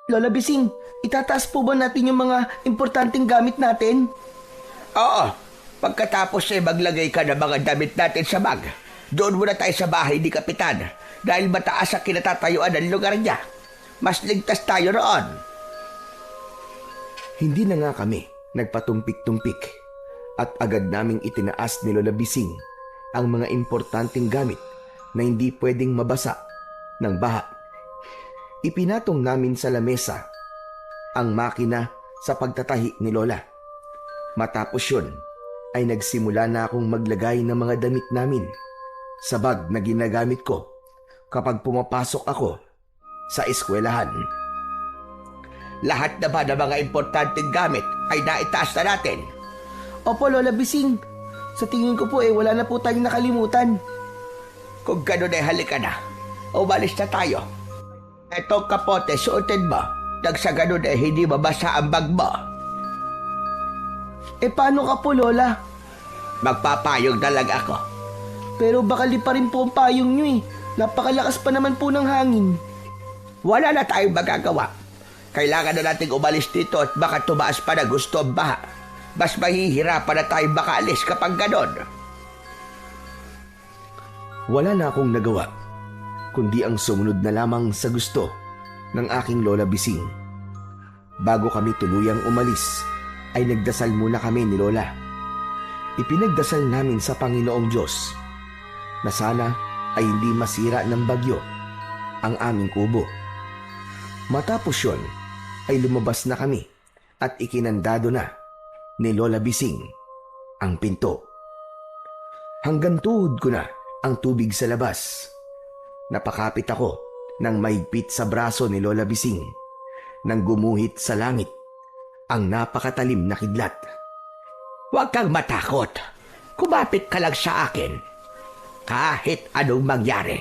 Lola Bising, itataas po ba natin yung mga importanteng gamit natin? Oo, pagkatapos ay maglagay ka ng mga damit natin sa bag. Doon muna tayo sa bahay ni Kapitan dahil mataas ang kinatatayuan ng lugar niya. Mas ligtas tayo roon. Hindi na nga kami nagpatumpik-tumpik at agad naming itinaas ni Lola Bising ang mga importanteng gamit na hindi pwedeng mabasa ng baha. Ipinatong namin sa lamesa ang makina sa pagtatahi ni Lola. Matapos yun ay nagsimula na akong maglagay ng mga damit namin sa bag na ginagamit ko kapag pumapasok ako sa eskwelahan. Lahat na ba ng mga importanteng gamit ay naitaas na natin? Opo, Lola Bising. Sa tingin ko po wala na po tayong nakalimutan. Kung gano'n ay halika na. Umalis na tayo. Itong kapote suotin mo. Nang sa gano'n ay hindi mabasa ang bag mo. Paano ka po, Lola? Magpapayong na lang ako. Pero bakali pa rin po ang payong nyo Napakalakas pa naman po ng hangin. Wala na tayong magagawa. Kailangan na nating umalis dito at baka tumaas pa na gusto ang baha. Mas mahihirapan na tayong makaalis kapag ganon. Wala na akong nagawa, kundi ang sumunod na lamang sa gusto ng aking Lola Bising. Bago kami tuluyang umalis, ay nagdasal muna kami ni Lola. Ipinagdasal namin sa Panginoong Diyos na sana ay hindi masira ng bagyo ang aming kubo. Matapos yun, ay lumabas na kami at ikinandado na ni Lola Bising ang pinto. Hanggang tuhod ko na ang tubig sa labas. Napakapit ako ng mahigpit sa braso ni Lola Bising nang gumuhit sa langit ang napakatalim na kidlat. Huwag kang matakot. Kumapit ka lang sa akin. Kahit anong mangyari,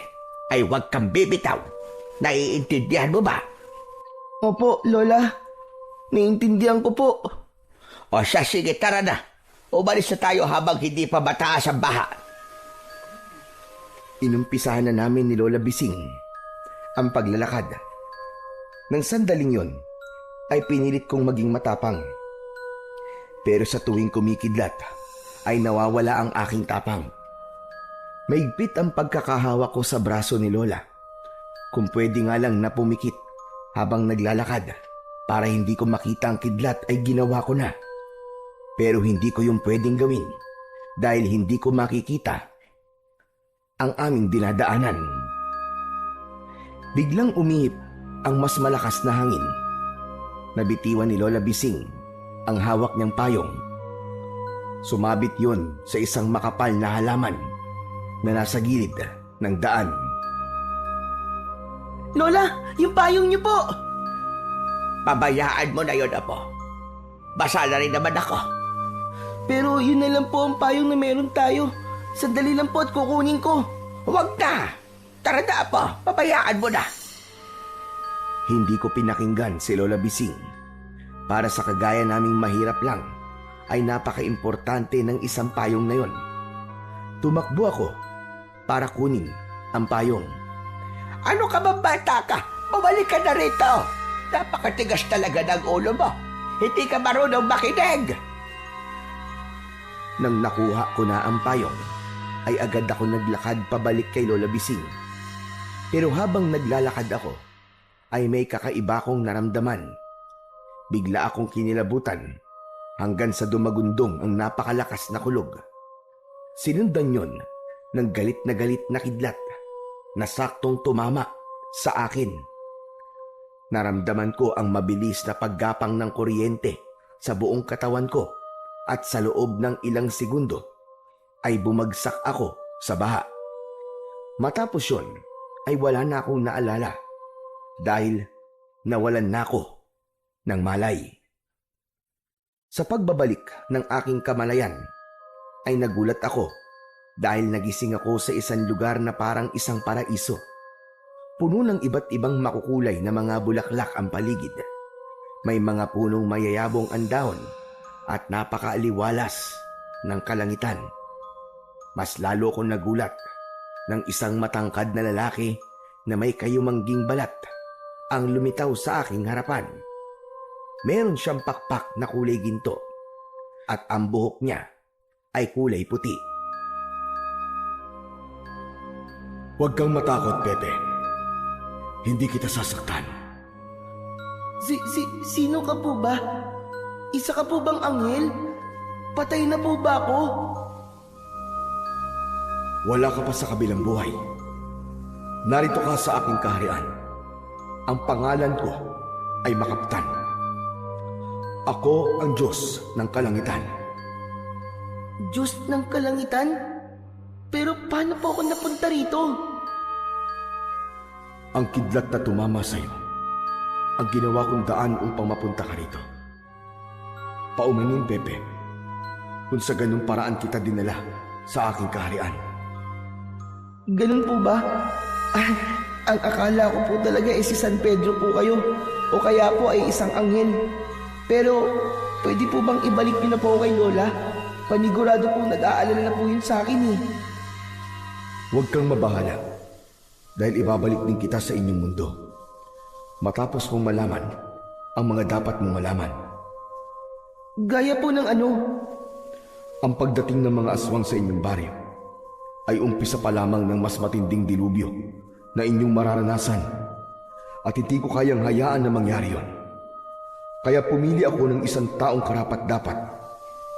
ay huwag kang bibitaw. Naiintindihan mo ba? Opo, Lola. Naiintindihan ko po. O siya, sige, tara na. Umalis na tayo habang hindi pa mataas ang baha. Inumpisahan na namin ni Lola Bising ang paglalakad. Nang sandaling yon, ay pinilit kong maging matapang. Pero sa tuwing kumikidlat, ay nawawala ang aking tapang. Maigpit ang pagkakahawak ko sa braso ni Lola. Kung pwede nga lang na pumikit habang naglalakad para hindi ko makita ang kidlat ay ginawa ko na. Pero hindi ko yung pwedeng gawin dahil hindi ko makikita ang aming dinadaanan. Biglang umihip ang mas malakas na hangin. Nabitiwan ni Lola Bising ang hawak niyang payong. Sumabit yon sa isang makapal na halaman na nasa gilid ng daan. Lola, yung payong niyo po! Pabayaan mo na yon, Apo. Basa na rin naman ako. Pero yun na lang po ang payong na meron tayo. Sandali lang po at kukunin ko. Huwag na! Tara na, Apo. Pabayaan mo na. Hindi ko pinakinggan si Lola Bising. Para sa kagaya naming mahirap lang, ay napaka-importante ng isang payong na yon. Tumakbo ako para kunin ang payong. Ano ka ba, bata ka? Bumalik ka na rito. Napakatigas talaga ng ulo mo. Hindi ka marunong makinig. Nang nakuha ko na ang payong, ay agad ako naglakad pabalik kay Lola Bising. Pero habang naglalakad ako, ay may kakaiba kong naramdaman. Bigla akong kinilabutan hanggang sa dumagundong ang napakalakas na kulog. Sinundan yon ng galit na kidlat na saktong tumama sa akin. Naramdaman ko ang mabilis na paggapang ng kuryente sa buong katawan ko at sa loob ng ilang segundo ay bumagsak ako sa baha. Matapos yon ay wala na akong naalala dahil nawalan na ako ng malay. Sa pagbabalik ng aking kamalayan ay nagulat ako dahil nagising ako sa isang lugar na parang isang paraiso. Puno ng iba't ibang makukulay na mga bulaklak ang paligid. May mga punong mayayabong ang dahon at napakaaliwalas ng kalangitan. Mas lalo akong nagulat ng isang matangkad na lalaki na may kayumangging balat ang lumitaw sa aking harapan. Meron siyang pakpak na kulay ginto at ang buhok niya ay kulay puti. Huwag kang matakot, Pepe. Hindi kita sasaktan. Sino ka po ba? Isa ka po bang anghel? Patay na po ba ako? Wala ka pa sa kabilang buhay. Narito ka sa aking kaharian. Ang pangalan ko ay Makaptan. Ako ang Diyos ng kalangitan. Diyos ng kalangitan? Pero paano po ako napunta rito? Ang kidlat na tumama sa iyo ang ginawa kong daan upang mapunta ka rito. Paumanin, Pepe, kung sa ganung paraan kita dinala sa aking kaharian. Ganun po ba? Ang akala ko po talaga ay si San Pedro po kayo o kaya po ay isang anghel. Pero pwede po bang ibalik niyo na po ako kay Lola? Panigurado po nag-aalala na po yun sa akin eh. Huwag kang mabahala dahil ibabalik din kita sa inyong mundo. Matapos mong malaman ang mga dapat mong malaman. Gaya po ng ano? Ang pagdating ng mga aswang sa inyong baryo ay umpisa pa lamang ng mas matinding dilubyo na inyong mararanasan at hindi ko kayang hayaan na mangyari yon. Kaya pumili ako ng isang taong karapat-dapat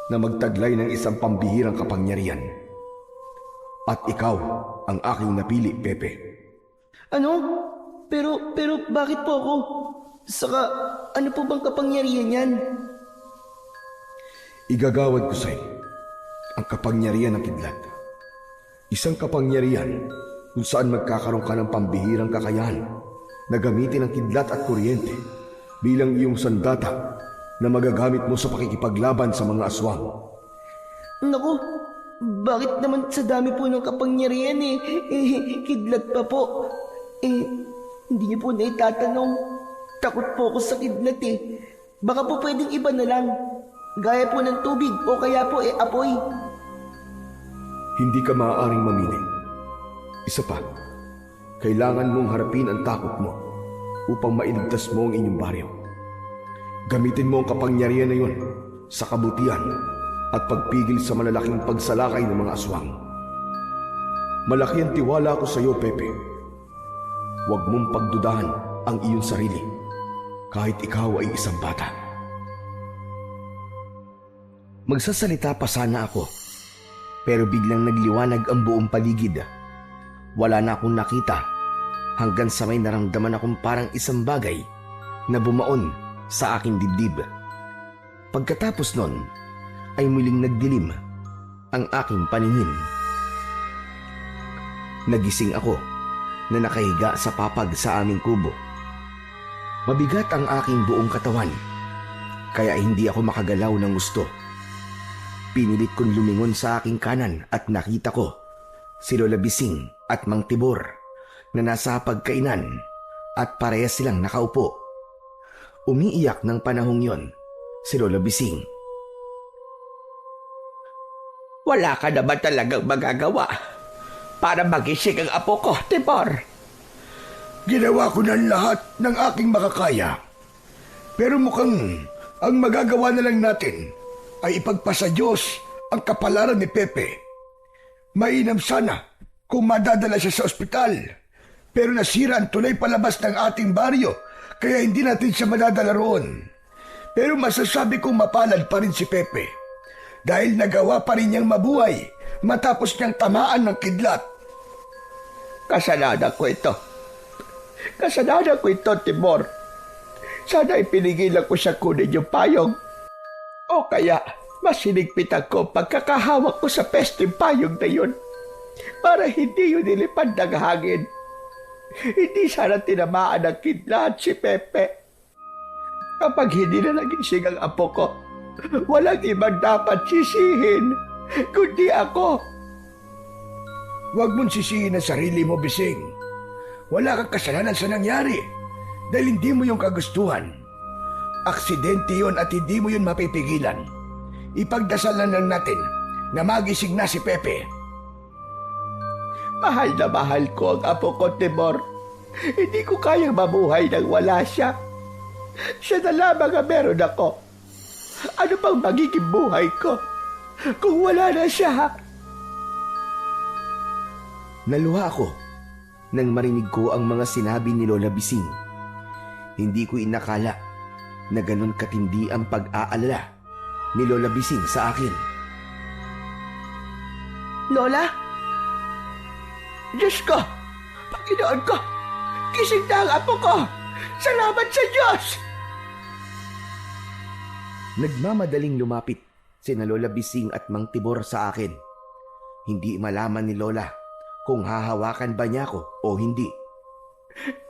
na magtaglay ng isang pambihirang kapangyarihan. At ikaw ang aking napili, Pepe. Ano? Pero bakit po ako? Saka ano po bang kapangyarihan yan? Igagawad ko sa'yo ang kapangyarihan ng kidlat. Isang kapangyarihan kung saan magkakaroon ka ng pambihirang kakayahan na gamitin ang kidlat at kuryente bilang iyong sandata na magagamit mo sa pakikipaglaban sa mga aswang. Naku, bakit naman sa dami po ng kapangyarihan kidlat pa po? Hindi niyo po na itatanong. Takot po ako sa kidlat eh. Baka po pwedeng iba na lang. Gaya po ng tubig o kaya po apoy. Hindi ka maaaring mamili. Isa pa, kailangan mong harapin ang takot mo upang mailigtas mo ang inyong baryo. Gamitin mo ang kapangyarihan na yun sa kabutihan at pagpigil sa malalaking pagsalakay ng mga aswang. Malaki ang tiwala ko sa iyo, Pepe. Huwag mong pagdudahan ang iyong sarili kahit ikaw ay isang bata. Magsasalita pa sana ako, pero biglang nagliwanag ang buong paligid. Wala na akong nakita hanggang sa may naramdaman akong parang isang bagay na bumaon sa aking dibdib. Pagkatapos nun, ay muling nagdilim ang aking paningin. Nagising ako na nakahiga sa papag sa aming kubo. Mabigat ang aking buong katawan, kaya hindi ako makagalaw ng gusto. Pinilit kong lumingon sa aking kanan at nakita ko si Lola Bising at Mang Tibor na nasa pagkainan at parehas silang nakaupo. Umiiyak ng panahong yon si Lola Bising. Wala ka na ba talagang magagawa para magising ang apo ko, Tibor? Ginawa ko na lahat ng aking makakaya. Pero mukhang ang magagawa na lang natin ay ipagpasa Diyos ang kapalaran ni Pepe. Mainam sana kung madadala siya sa ospital. Pero nasira ang tulay palabas ng ating baryo, kaya hindi natin siya madadala roon. Pero masasabi kong mapalad pa rin si Pepe dahil nagawa pa rin niyang mabuhay matapos niyang tamaan ng kidlat. Kasalanan ko ito. Kasalanan ko ito, Tibor. Sana ipinigilan ko siya kunin yung payong. O kaya, mas sinigpitan ko pagkakahawak ko sa pesting payong na yun para hindi yun nilipad ng hangin. Hindi sana tinamaan ng kidlat si Pepe. Kapag hindi na nagising ang apo ko, walang ibang dapat sisihin kundi ako. Huwag mong sisihin ang sarili mo, Bising. Wala kang kasalanan sa nangyari dahil hindi mo yung kagustuhan. Aksidente yun at hindi mo yun mapipigilan. Ipagdasalan lang natin na magising na si Pepe. Mahal na mahal ko ang apo ko, Tibor. Hindi ko kayang mabuhay nang wala siya. Siya na lamang ang meron ako. Ano pang magiging buhay ko kung wala na siya? Naluha ako nang marinig ko ang mga sinabi ni Lola Bising. Hindi ko inakala na ganun katindi ang pag-aalala ni Lola Bising sa akin. Lola? Diyos ko! Panginoon ko! Kising na ang apo ko! Salamat sa Diyos! Nagmamadaling lumapit sina Lola Bising at Mang Tibor sa akin. Hindi malaman ni Lola kung hahawakan ba niya ako o hindi.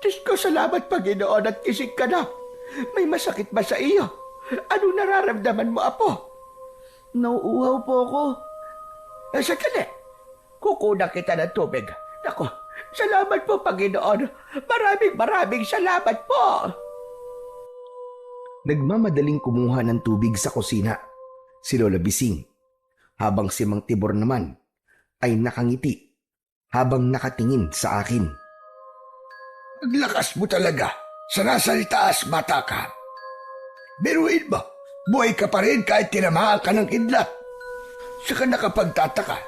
Diyos ko, salamat Panginoon at kising ka na. May masakit ba sa iyo? Anong nararamdaman mo, apo? Nauuhaw po ako. Sandali. Kukunan kita ng tubig. Nako, salamat po Panginoon. Maraming salamat po. Nagmamadaling kumuha ng tubig sa kusina si Lola Bising, habang si Mang Tibor naman ay nakangiti habang nakatingin sa akin. Ang lakas mo talaga. Sanasalitaas, bata ka. Biruin mo, buhay ka pa rin kahit tinamaan ka ng kidlat. Saka nakapagtataka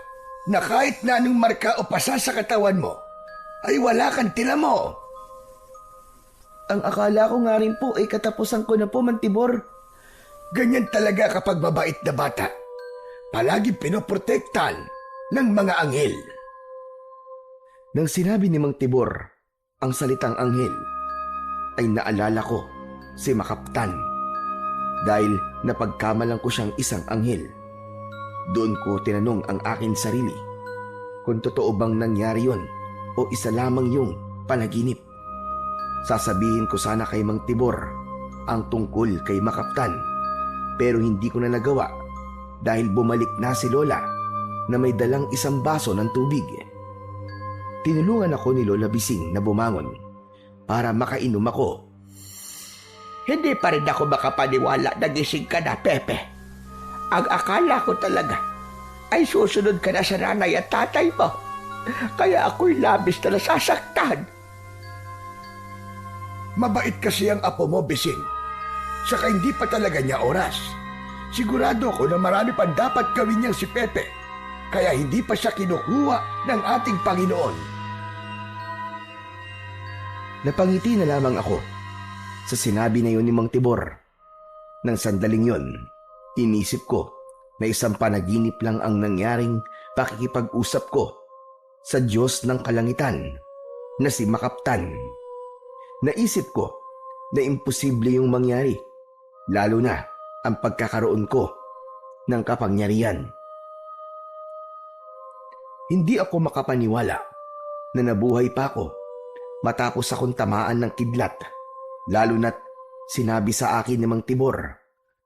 na kahit na anong marka o pasa sa katawan mo, ay wala kang tinamo. Ang akala ko nga rin po ay katapusan ko na po, Mang Tibor. Ganyan talaga kapag mabait na bata. Palagi pinoprotektan ng mga anghel. Nang sinabi ni Mang Tibor ang salitang anghel, ay naalala ko si Makaptan dahil napagkamalang ko siyang isang anghel. Doon ko tinanong ang akin sarili kung totoo bang nangyari yon o isa lamang yung panaginip. Sasabihin ko sana kay Mang Tibor ang tungkol kay Makaptan, pero hindi ko na nagawa dahil bumalik na si Lola na may dalang isang baso ng tubig. Tinulungan ako ni Lola Bising na bumangon para makainom ako. Hindi pa rin ako makapaniwala na gising ka na, Pepe. Ang akala ko talaga ay susunod ka na sa nanay at tatay mo. Kaya ako'y labis na nasasaktan. Mabait kasi ang apo mo, Bising. Saka hindi pa talaga niya oras. Sigurado ako na marami pang dapat gawin niyang si Pepe. Kaya hindi pa siya kinukuha ng ating Panginoon. Napangiti na lamang ako sa sinabi na yun ni Mang Tibor. Nang sandaling yon, inisip ko na isang panaginip lang ang nangyaring pakikipag-usap ko sa Diyos ng Kalangitan na si Makaptan. Naisip ko na imposible yung mangyari, lalo na ang pagkakaroon ko ng kapangyarihan. Hindi ako makapaniwala na nabuhay pa ako matapos akong tamaan ng kidlat, lalo na't sinabi sa akin ni Mang Tibor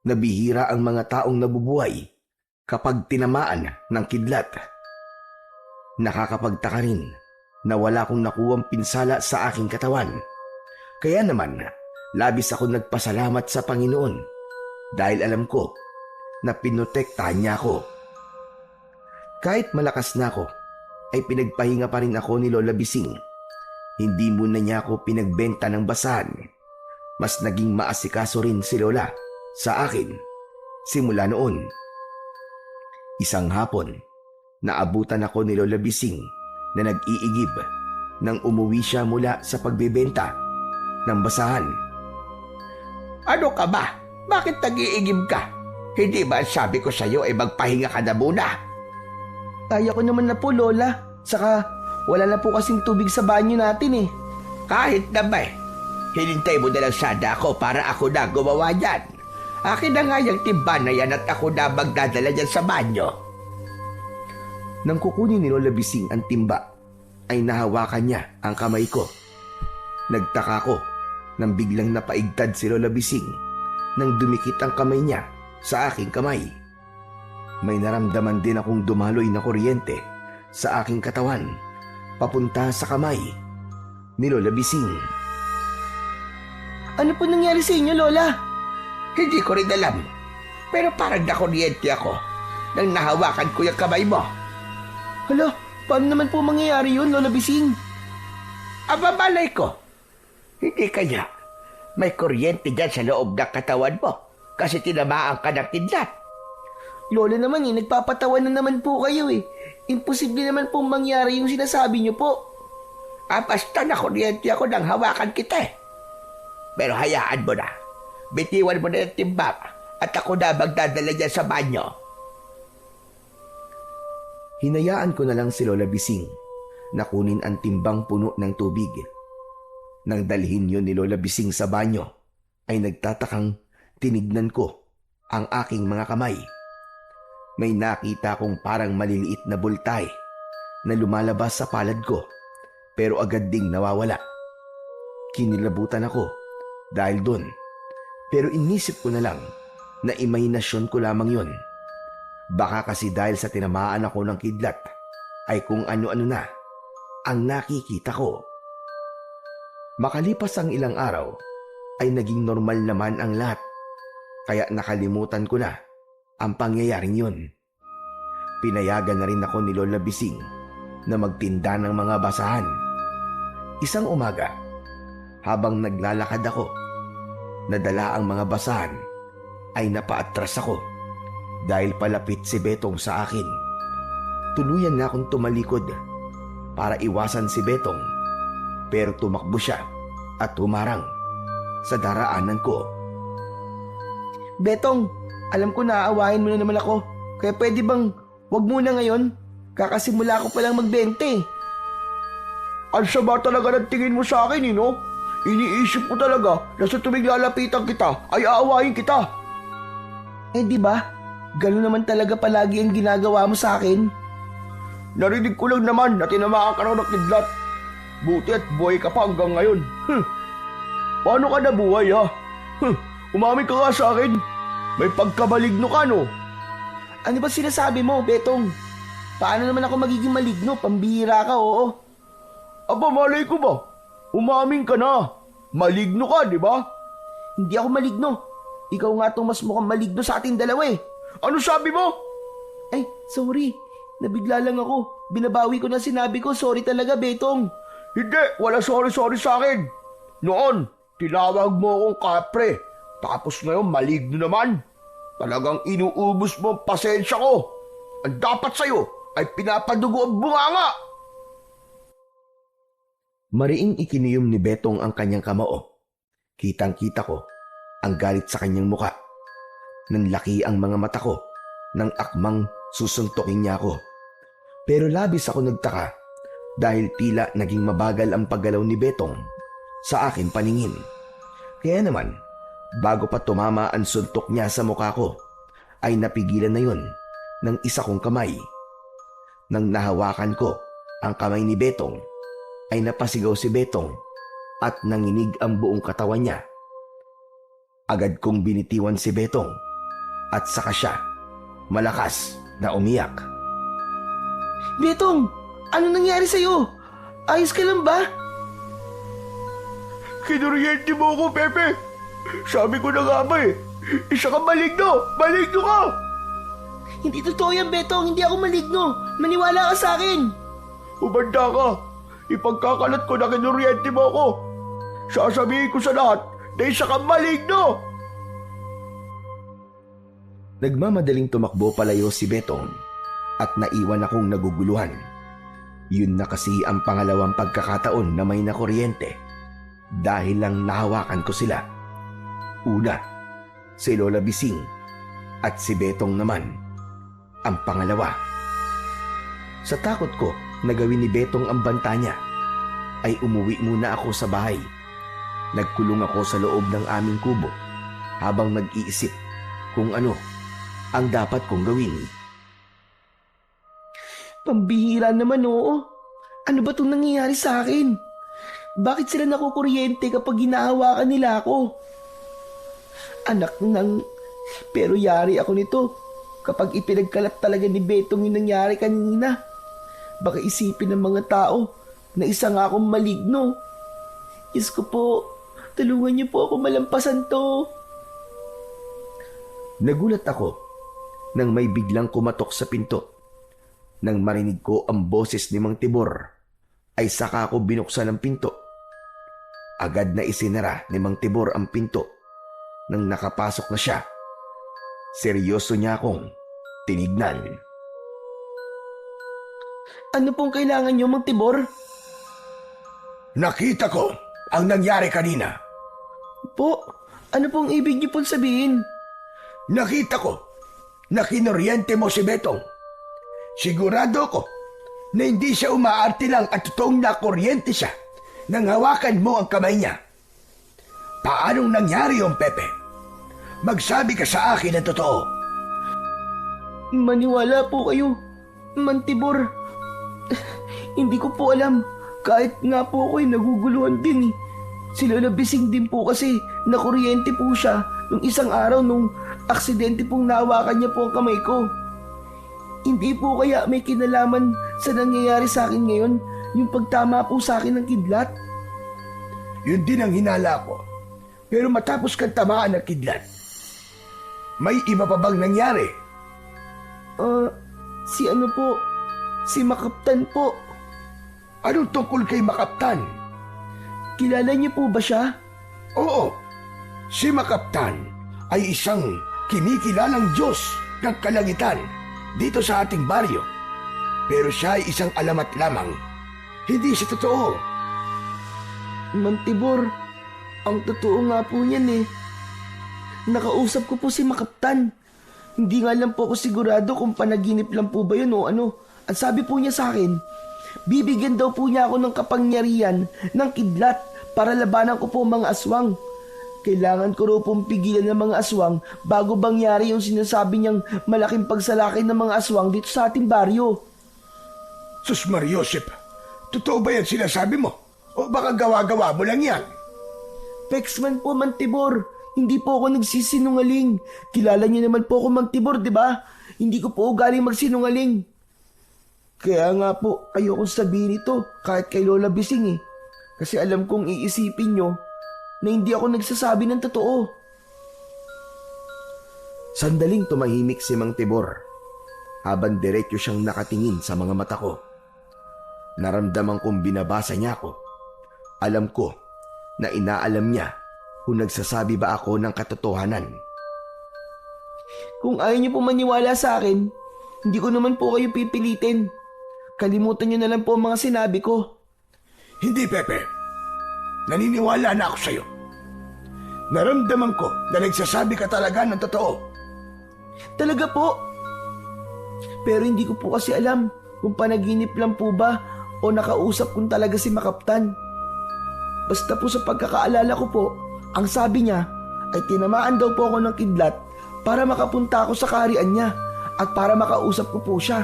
na bihira ang mga taong nabubuhay kapag tinamaan ng kidlat. Nakakapagtaka rin na wala akong nakuwang pinsala sa aking katawan. Kaya naman, labis ako nagpasalamat sa Panginoon dahil alam ko na pinotektahan niya ako. Kahit malakas na ako, ay pinagpahinga pa rin ako ni Lola Bising. Hindi muna niya ako pinagbenta ng basahan. Mas naging maasikaso rin si Lola sa akin simula noon. Isang hapon, naabutan ako ni Lola Bising na nag-iigib nang umuwi siya mula sa pagbebenta ng basahan. Ano ka ba? Bakit nag-iigib ka? Hindi ba sabi ko sa'yo ay magpahinga ka na muna? Kaya ko naman na po, Lola. Saka wala na po kasing tubig sa banyo natin eh. Kahit na ba hinintay mo na lang sana ako para ako na gumawa yan. Akin na nga yung timba na yan at ako na magdadala yan sa banyo. Nang kukunin ni Lola Bising ang timba, ay nahawakan niya ang kamay ko. Nagtaka ko nang biglang napaigtad si Lola Bising nang dumikit ang kamay niya sa aking kamay. May naramdaman din akong dumaloy na kuryente sa aking katawan papunta sa kamay ni Lola Bising. Ano po nangyari sa inyo, Lola? Hindi ko rin alam. Pero parang nakuryente ako nang nahawakan ko yung kamay mo. Hala, paano naman po mangyayari yun, Lola Bising? Ababalay ko. Hindi kaya may kuryente dyan sa loob ng katawan mo. kasi tinamaan ka ng kidlat. Lola naman nagpapatawa na naman po kayo eh. Imposible naman pong mangyari yung sinasabi niyo po. Basta nakuryente ako nang hawakan kita eh. Pero hayaan mo na. Bitiwan mo na yung timbang at ako na magdadala niya sa banyo. Hinayaan ko na lang si Lola Bising na kunin ang timbang puno ng tubig. Nang dalhin yun ni Lola Bising sa banyo, ay nagtatakang tinignan ko ang aking mga kamay. May nakita kong parang maliliit na bultay na lumalabas sa palad ko pero agad ding nawawala. Kinilabutan ako dahil doon, pero inisip ko na lang na imahinasyon ko lamang yon. Baka kasi dahil sa tinamaan ako ng kidlat ay kung ano-ano na ang nakikita ko. Makalipas ang ilang araw ay naging normal naman ang lahat, kaya nakalimutan ko na ang pangyayaring yun. Pinayagan na rin ako ni Lola Bising na magtinda ng mga basahan. Isang umaga, habang naglalakad ako, nadala ang mga basahan, ay napaatras ako dahil palapit si Betong sa akin. Tuluyan na akong tumalikod para iwasan si Betong, pero tumakbo siya at humarang sa daraanan ko. Betong, alam ko naaawain mo na naman ako. Kaya pwede bang wag muna ngayon? Kakasimula ko palang magbente. Ang sama talaga ng tingin mo sa akin, no? Iniisip ko talaga na sa tuwing lalapitan kita ay aawahin kita. Eh di ba? Ganun naman talaga palagi ang ginagawa mo sa akin. Narinig ko lang naman na tinamaan ka raw ng kidlat. Buti at buhay ka pa hanggang ngayon. Paano ka nabuhay, ha? Umamin ka nga sa akin. May pagkamaligno ka, no? Ano ba sinasabi mo, Betong? Paano naman ako magiging maligno? Pambihira ka, oo. Aba, malay ko ba? Umamin ka na. Maligno ka, di ba? Hindi ako maligno. Ikaw nga itong mas mukhang maligno sa ating dalawa eh. Ano sabi mo? Ay, sorry. Nabigla lang ako. Binabawi ko na sinabi ko. Sorry talaga, Betong. Hindi, wala sorry sa akin. Noon, tinawag mo akong kapre. Tapos ngayon, maligno naman. Talagang inuubos mo ang pasensya ko. Ang dapat sa'yo ay pinapadugo ang bunganga. Mariing ikiniyom ni Betong ang kanyang kamao. Kitang-kita ko ang galit sa kanyang muka. Nanlaki ang mga mata ko nang akmang susuntukin niya ako. Pero labis ako nagtaka dahil tila naging mabagal ang paggalaw ni Betong sa akin paningin. Kaya naman, bago pa tumama ang suntok niya sa mukha ko, ay napigilan na yon ng isa kong kamay. Nang nahawakan ko ang kamay ni Betong, ay napasigaw si Betong at nanginig ang buong katawan niya. Agad kong binitiwan si Betong at saka siya malakas na umiyak. Betong, ano nangyari sa'yo? Ayos ka lang ba? Kinuryente mo ako, Pepe. Sabi ko na nga ba eh. Isa ka maligno. Maligno ka. Hindi totoo yan, Betong. Hindi ako maligno. Maniwala ka sa akin. Umanda ka. Ipagkakalat ko na kinuryente mo ako. Sasabihin ko sa lahat na isa ka maligno. Nagmamadaling tumakbo palayo si Betong at naiwan akong naguguluhan. Yun na kasi ang pangalawang pagkakataon na may nakuryente dahil lang nahawakan ko sila. Una, si Lola Bising at si Betong naman ang pangalawa. Sa takot ko na gawin ni Betong ang banta niya, ay umuwi muna ako sa bahay. Nagkulong ako sa loob ng aming kubo habang nag-iisip kung ano ang dapat kong gawin. Pambihira naman, oo. Ano ba itong nangyayari sa akin? Bakit sila nakukuryente kapag ginahawakan nila ako? Anak ng... Pero yari ako nito kapag ipinagkalat talaga ni Betong yung nangyari kanina. Baka isipin ng mga tao na isa nga akong maligno. Diyos ko po, tulungan niyo po ako malampasan to. Nagulat ako nang may biglang kumatok sa pinto. Nang marinig ko ang boses ni Mang Tibor, ay saka ako binuksan ang pinto. Agad na isinara ni Mang Tibor ang pinto nang nakapasok na siya Seryoso niya akong tinignan. Ano pong kailangan niyo, Mang Tibor? Nakita ko ang nangyari kanina. Po, ano pong ibig niyo pong sabihin? Nakita ko na kinuryente mo si Betong. Sigurado ko na hindi siya umaarte lang at totoong nakuryente siya nang hawakan mo ang kamay niya. Paanong nangyari yung Pepe? Magsabi ka sa akin ng totoo. Maniwala po kayo, Mang Tibor. Hindi ko po alam. Kahit nga po ako'y naguguluhan din eh. Si Lola Bising din po kasi nakuryente po siya nung isang araw nung aksidente pong nahawakan niya po ang kamay ko. Hindi po kaya may kinalaman sa nangyayari sa akin ngayon yung pagtama po sa akin ng kidlat? Yun din ang hinala ko. Pero matapos kang tamaan ng kidlat, may iba pa bang nangyari? Si ano po? Si Makaptan po. Anong tungkol kay Makaptan? Kilala niyo po ba siya? Oo, si Makaptan ay isang kinikilalang Diyos ng kalangitan dito sa ating baryo. Pero siya ay isang alamat lamang. Hindi siya totoo. Mang Tibor, ang totoo nga po niyan eh. Nakausap ko po si Makaptan. Hindi nga lang po ako sigurado kung panaginip lang po ba yun o ano. Ang sabi po niya sa akin, bibigyan daw po niya ako ng kapangyarihan ng kidlat para labanan ko po mga aswang. Kailangan ko raw pong pigilan ng mga aswang bago bangyari yung sinasabi niyang malaking pagsalakay ng mga aswang dito sa ating baryo. Sus Mariosep, totoo ba yan sinasabi mo? O baka gawa-gawa mo lang yan? Pexman po, Mang Tibor. Hindi po ako nagsisinungaling. Kilala niyo naman po ako, Mang Tibor, di ba? Hindi ko po galing magsinungaling. Kaya nga po, ayokong sabihin ito kahit kay Lola Bising eh. Kasi alam kong iisipin nyo na hindi ako nagsasabi ng totoo. Sandaling tumahimik si Mang Tibor habang diretso siyang nakatingin sa mga mata ko. Naramdaman kong binabasa niya ako. Alam ko na inaalam niya kung nagsasabi ba ako ng katotohanan. Kung ayaw niyo po maniwala sa akin, hindi ko naman po kayo pipilitin. Kalimutan niyo na lang po ang mga sinabi ko. Hindi, Pepe. Naniniwala na ako sa'yo. Naramdaman ko na nagsasabi ka talaga ng totoo. Talaga po. Pero hindi ko po kasi alam kung panaginip lang po ba o nakausap kong talaga si Makaptan. Basta po sa pagkakaalala ko po, ang sabi niya ay tinamaan daw po ako ng kidlat para makapunta ako sa kaharian niya at para makausap ko po siya.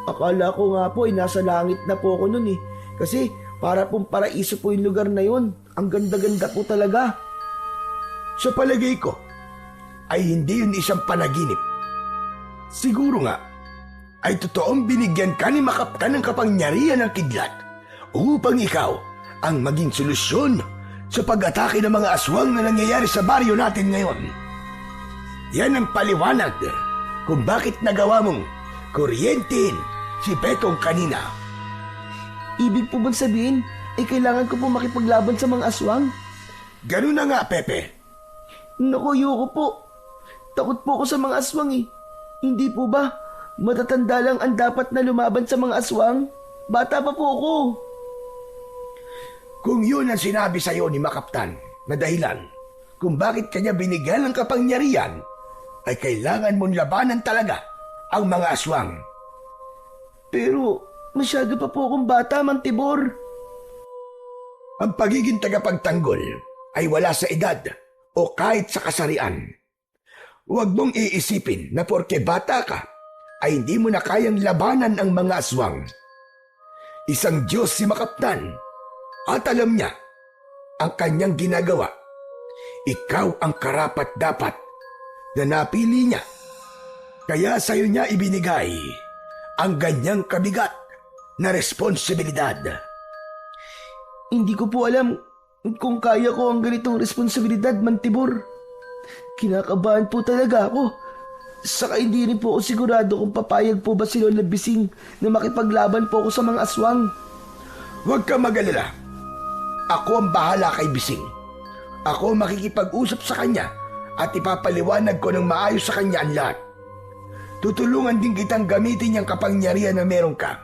Akala ko nga po ay nasa langit na po ako nun eh. Kasi para pong paraiso po yung lugar na yun. Ang ganda-ganda po talaga. Sa palagay ko, ay hindi yun isang panaginip. Siguro nga, ay totoong binigyan ka ni Makaptan ng kapangyarihan ng kidlat upang ikaw ang maging solusyon sa pag-atake ng mga aswang na nangyayari sa baryo natin ngayon. Yan ang paliwanag kung bakit nagawa mong kuryentehin si Betong kanina. Ibig po bang sabihin ay kailangan ko po makipaglaban sa mga aswang? Ganun na nga, Pepe. Naku, ayoko po. Takot po ako sa mga aswang eh. Hindi po ba matatanda lang ang dapat na lumaban sa mga aswang? Bata pa po ako. Kung yun ang sinabi sa'yo ni Makaptan na dahilan kung bakit kanya binigyan ng kapangyarihan, ay kailangan mong labanan talaga ang mga aswang. Pero masyado pa po akong bata, Mang Tibor. Ang pagiging tagapagtanggol ay wala sa edad o kahit sa kasarian. Huwag mong iisipin na porke bata ka ay hindi mo na kayang labanan ang mga aswang. Isang Diyos si Makaptan at alam niya ang kanyang ginagawa. Ikaw ang karapat-dapat na napili niya. Kaya sa'yo niya ibinigay ang ganyang kabigat na responsibilidad. Hindi ko po alam kung kaya ko ang ganitong responsibilidad, Mang Tibor. Kinakabahan po talaga ako. Saka hindi rin po ako sigurado kung papayag po ba si Lola Bising na makipaglaban po ako sa mga aswang. Huwag ka mag-alala. Ako ang bahala kay Bising. Ako ang makikipag-usap sa kanya at ipapaliwanag ko ng maayos sa kanya ang lahat. Tutulungan din kitang gamitin yung kapangyarihan na meron ka.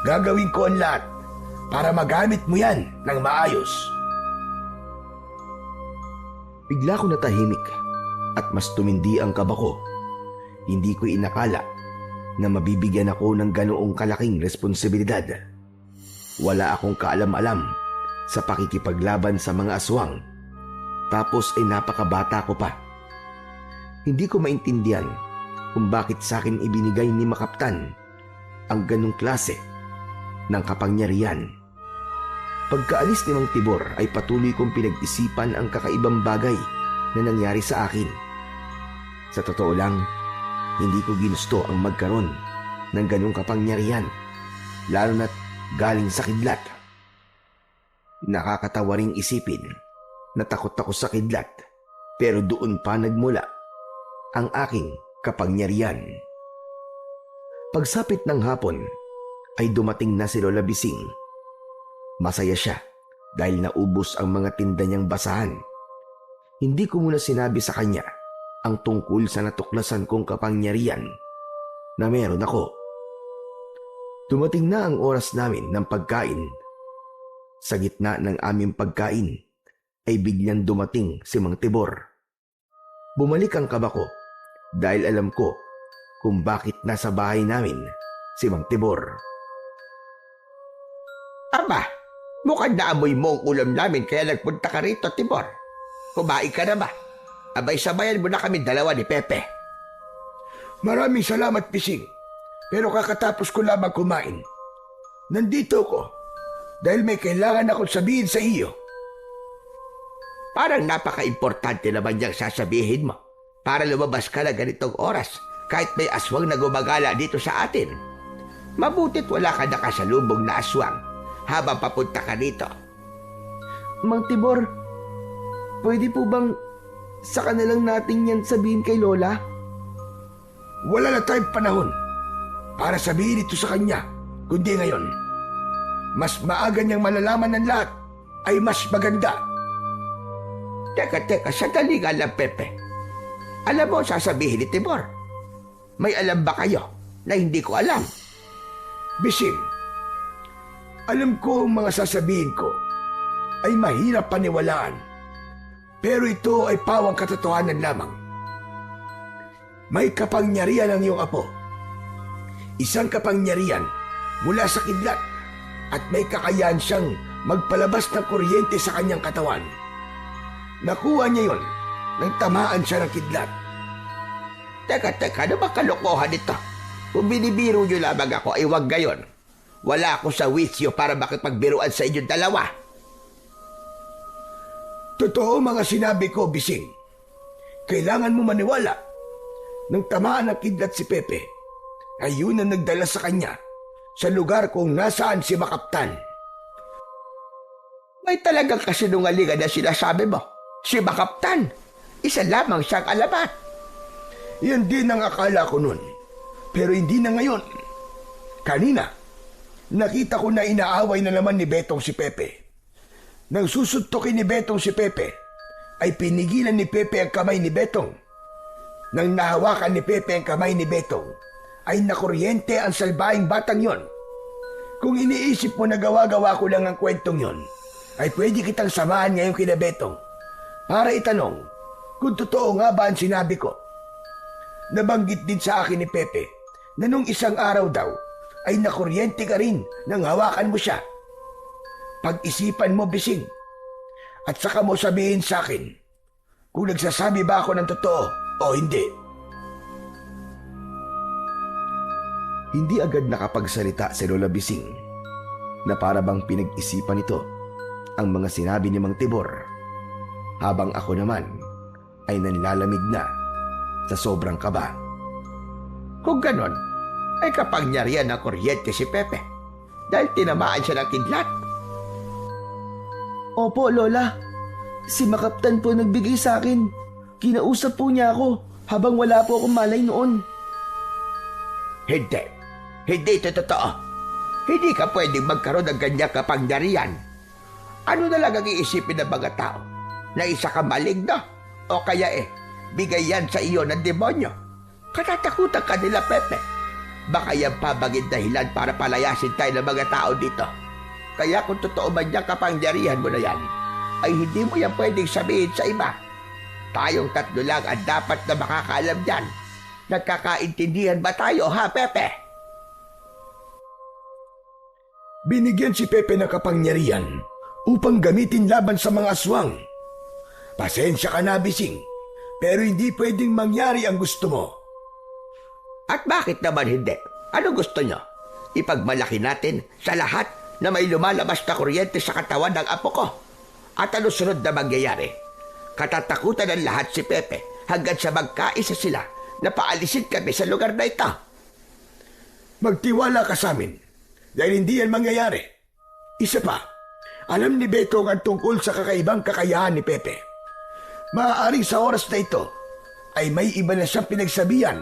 Gagawin ko ang lahat para magamit mo yan ng maayos. Bigla ko natahimik at mas tumindi ang kaba ko. Hindi ko inakala na mabibigyan ako ng ganoong kalaking responsibilidad. Wala akong kaalam-alam sa pakikipaglaban sa mga aswang. Tapos ay napakabata ko pa. Hindi ko maintindihan kung bakit sa akin ibinigay ni Makaptan ang ganong klase ng kapangyarihan. Pagkaalis ni Mang Tibor ay patuloy kong pinag-isipan ang kakaibang bagay na nangyari sa akin. Sa totoo lang, hindi ko ginusto ang magkaroon ng ganong kapangyarihan, lalo na't galing sa kidlat. Nakakatawa ring isipin na takot ako sa kidlat, pero doon pa nagmula ang aking kapangyarihan. Pagsapit ng hapon ay dumating na si Lola Bising. Masaya siya dahil naubos ang mga tinda niyang basahan. Hindi ko muna sinabi sa kanya ang tungkol sa natuklasan kong kapangyarihan na meron ako. Dumating na ang oras namin ng pagkain. Sa gitna ng aming pagkain ay biglang dumating si Mang Tibor. Bumalik ang kaba ko dahil alam ko kung bakit nasa bahay namin si Mang Tibor. Aba, mukhang naamoy mo ang ulam namin kaya nagpunta ka rito, Tibor. Kumain ka na ba? Abay, sabayan mo na kami dalawa ni Pepe. Maraming salamat, Bising. Pero kakatapos ko lamang kumain. Nandito ko dahil may kailangan akong sabihin sa iyo. Parang napaka-importante naman niyang sasabihin mo para lumabas ka na ganitong oras kahit may aswang na gumagala dito sa atin. Mabutit wala ka nakasalubong na aswang habang papunta ka dito. Mang Tibor, pwede po bang saka na lang natin yan sabihin kay Lola? Wala na tayong panahon para sabihin ito sa kanya, kundi ngayon. Mas maaga niyang malalaman ng lahat ay mas maganda. Teka, sandali nga lang, Pepe. Alam mo sasabihin ni Tibor? May alam ba kayo na hindi ko alam? Bising, alam ko ang mga sasabihin ko ay mahirap paniwalaan. Pero ito ay pawang katotohanan lamang. May kapangyarihan ang iyong apo. Isang kapangyarihan mula sa kidlat at may kakayahan siyang magpalabas ng kuryente sa kanyang katawan. Nakuha niya yon nang tamaan siya ng kidlat. Teka, ano ba kalokohan ito? Kung binibiro niyo lamang ako ay wag gayon. Wala ako sa wisyo para makipagbiruan sa inyong dalawa. Totoo mga sinabi ko, Bising. Kailangan mo maniwala. Nang tamaan ng kidlat si Pepe, ay yun ang nagdala sa kanya sa lugar kung nasaan si Makaptan. May talagang kasinungalingan na sinasabi mo. Si Makaptan, isa lamang siyang alamat. Yan din ang akala ko nun. Pero hindi na ngayon. Kanina, nakita ko na inaaway na naman ni Betong si Pepe. Nang susuntukin ni Betong si Pepe, ay pinigilan ni Pepe ang kamay ni Betong. Nang nahawakan ni Pepe ang kamay ni Betong, ay nakuryente ang salbahing batang yon. Kung iniisip mo na gawa-gawa ko lang ang kwentong yon, ay pwede kitang samahan ngayon kina Betong para itanong kung totoo nga ba ang sinabi ko. Nabanggit din sa akin ni Pepe na nung isang araw daw ay nakuryente ka rin nang hawakan mo siya. Pag-isipan mo, Bising, at saka mo sabihin sa akin kung nagsasabi ba ako ng totoo o hindi. Hindi agad nakapagsalita si Lola Bising na para bang pinag-isipan nito ang mga sinabi ni Mang Tibor, habang ako naman ay nanlalamig na sa sobrang kaba. Kung ganon, ay kapangyarihan ng kuryente si Pepe dahil tinamaan siya ng kidlat. Opo, Lola. Si Makaptan po nagbigay sa akin. Kinausap po niya ako habang wala po akong malay noon. Hindi ito totoo. Hindi ka pwedeng magkaroon ng ganyang kapangyarihan. Ano na lang ang iisipin ng mga tao? Na isa ka maligno o O kaya bigay yan sa iyo ng demonyo. Katatakutan ka nila, Pepe. Baka yan pabagin dahilan para palayasin tayo ng mga tao dito. Kaya kung totoo man yung kapangyarihan mo na yan, ay hindi mo yan pwedeng sabihin sa iba. Tayong tatlo lang ang dapat na makakaalam dyan. Nagkakaintindihan ba tayo, ha, Pepe? Binigyan si Pepe ng kapangyarihan upang gamitin laban sa mga aswang. Pasensya ka na, Bising, pero hindi pwedeng mangyari ang gusto mo. At bakit naman hindi? Ano gusto nyo? Ipagmalaki natin sa lahat na may lumalabas na kuryente sa katawan ng apo ko. At ano sunod na mangyayari? Katatakutan ng lahat si Pepe hanggang sa magkaisa sila na paalisin kami sa lugar na ito. Magtiwala ka sa amin dahil hindi yan mangyayari. Isa pa, alam ni Betong ang tungkol sa kakaibang kakayahan ni Pepe. Maaaring sa oras na ito ay may iba na siyang pinagsabihan,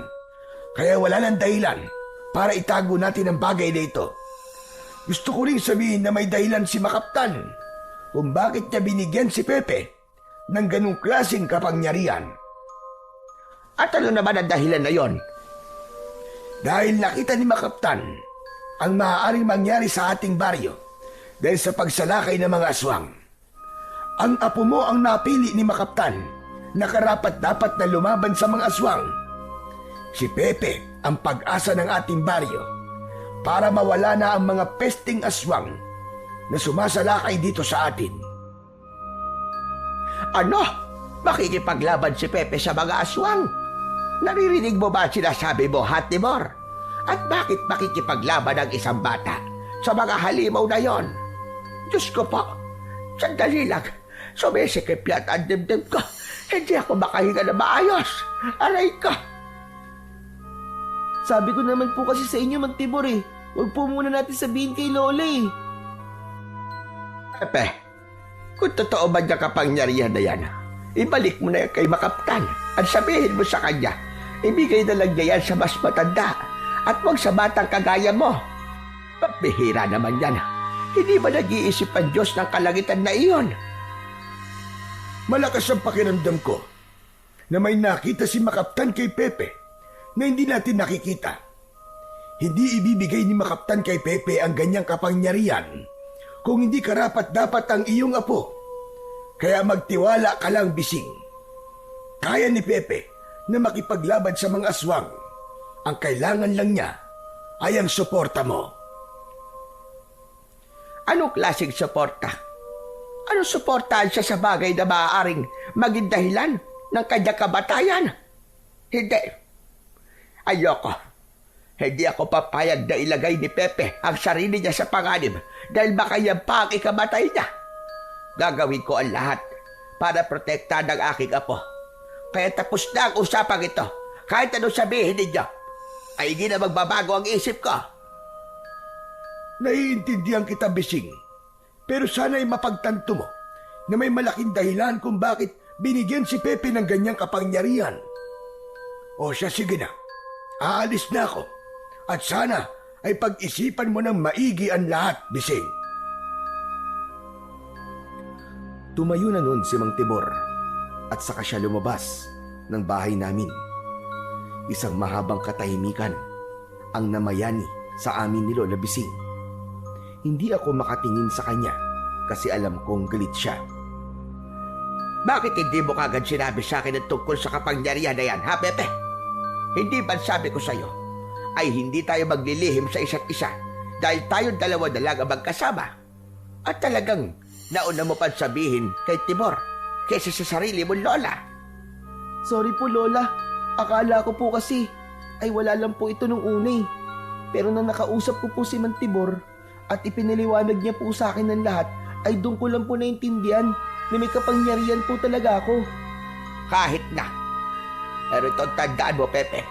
kaya wala nang dahilan para itago natin ang bagay na ito. Gusto ko rin sabihin na may dahilan si Makaptan kung bakit niya binigyan si Pepe ng ganung klaseng kapangyarihan. At ano naman ang dahilan na yon? Dahil nakita ni Makaptan ang maaaring mangyari sa ating baryo dahil sa pagsalakay ng mga aswang. Ang apo mo ang napili ni Makaptan na karapat-dapat na lumaban sa mga aswang. Si Pepe ang pag-asa ng ating baryo para mawala na ang mga pesting aswang na sumasalakay dito sa atin. Ano? Makikipaglaban si Pepe sa mga aswang? Naririnig mo ba sinasabi mo, Hatibor? At bakit makikipaglaban ang isang bata sa mga halimaw na yon? Diyos ko po, sandali lang. Sumisikip yan ang dibdib ko. Hindi ako makahinga na maayos. Aray ko. Sabi ko naman po kasi sa inyo, Mantibor huwag po muna natin sabihin kay Lola Pepe, kung totoo ba niya kapangyarihan na yan, ibalik mo na yan kay Makaptan at sabihin mo sa kanya, ibigay na lang niya yan sa mas matanda at huwag sa batang kagaya mo. Pabihira naman yan. Hindi ba nag-iisip ang Diyos ng kalangitan na iyon? Malakas ang pakiramdam ko na may nakita si Makaptan kay Pepe na hindi natin nakikita. Hindi ibibigay ni Makaptan kay Pepe ang ganyang kapangyarihan kung hindi karapat-dapat ang iyong apo. Kaya magtiwala ka lang, Bising. Kaya ni Pepe na makipaglaban sa mga aswang. Ang kailangan lang niya ay ang suporta mo. Anong klaseng suporta? Anong suportahan siya sa bagay na maaaring maging dahilan ng kanyang kamatayan? Hindi. Ayoko. Hindi ako papayag na ilagay ni Pepe ang sarili niya sa panganib dahil baka yan pa ang ikamatay niya. Gagawin ko ang lahat para protektahan ang aking apo. Kaya tapos na ang usapang ito. Kahit ano sabihin ninyo, ay hindi na magbabago ang isip ko. Naiintindihan kita, Bising. Pero sana'y mapagtanto mo na may malaking dahilan kung bakit binigyan si Pepe ng ganyang kapangyarihan. O siya, sige na. Aalis na ako. At sana ay pag-isipan mo ng maigi ang lahat, Bising. Tumayo na noon si Mang Tibor at saka siya lumabas ng bahay namin. Isang mahabang katahimikan ang namayani sa amin ni Lola Bising. Hindi ako makatingin sa kanya kasi alam kong galit siya. Bakit hindi mo kagad sinabi sa akin ang tungkol sa kapangyarihan na yan, ha, Pepe? Hindi ba sabi ko sa'yo ay hindi tayo maglilihim sa isa't isa dahil tayong dalawa na lang ang magkasama? At talagang nauna mo pang sabihin kay Tibor kaysa sa sarili mong lola. Sorry po, Lola. Akala ko po kasi ay wala lang po ito nung una Pero nang nakausap ko po si Mantibor at ipinaliwanag niya po sa akin ng lahat, ay doon ko lang po naintindihan na may kapangyarihan po talaga ako. Kahit na. Pero itong tandaan mo, Pepe,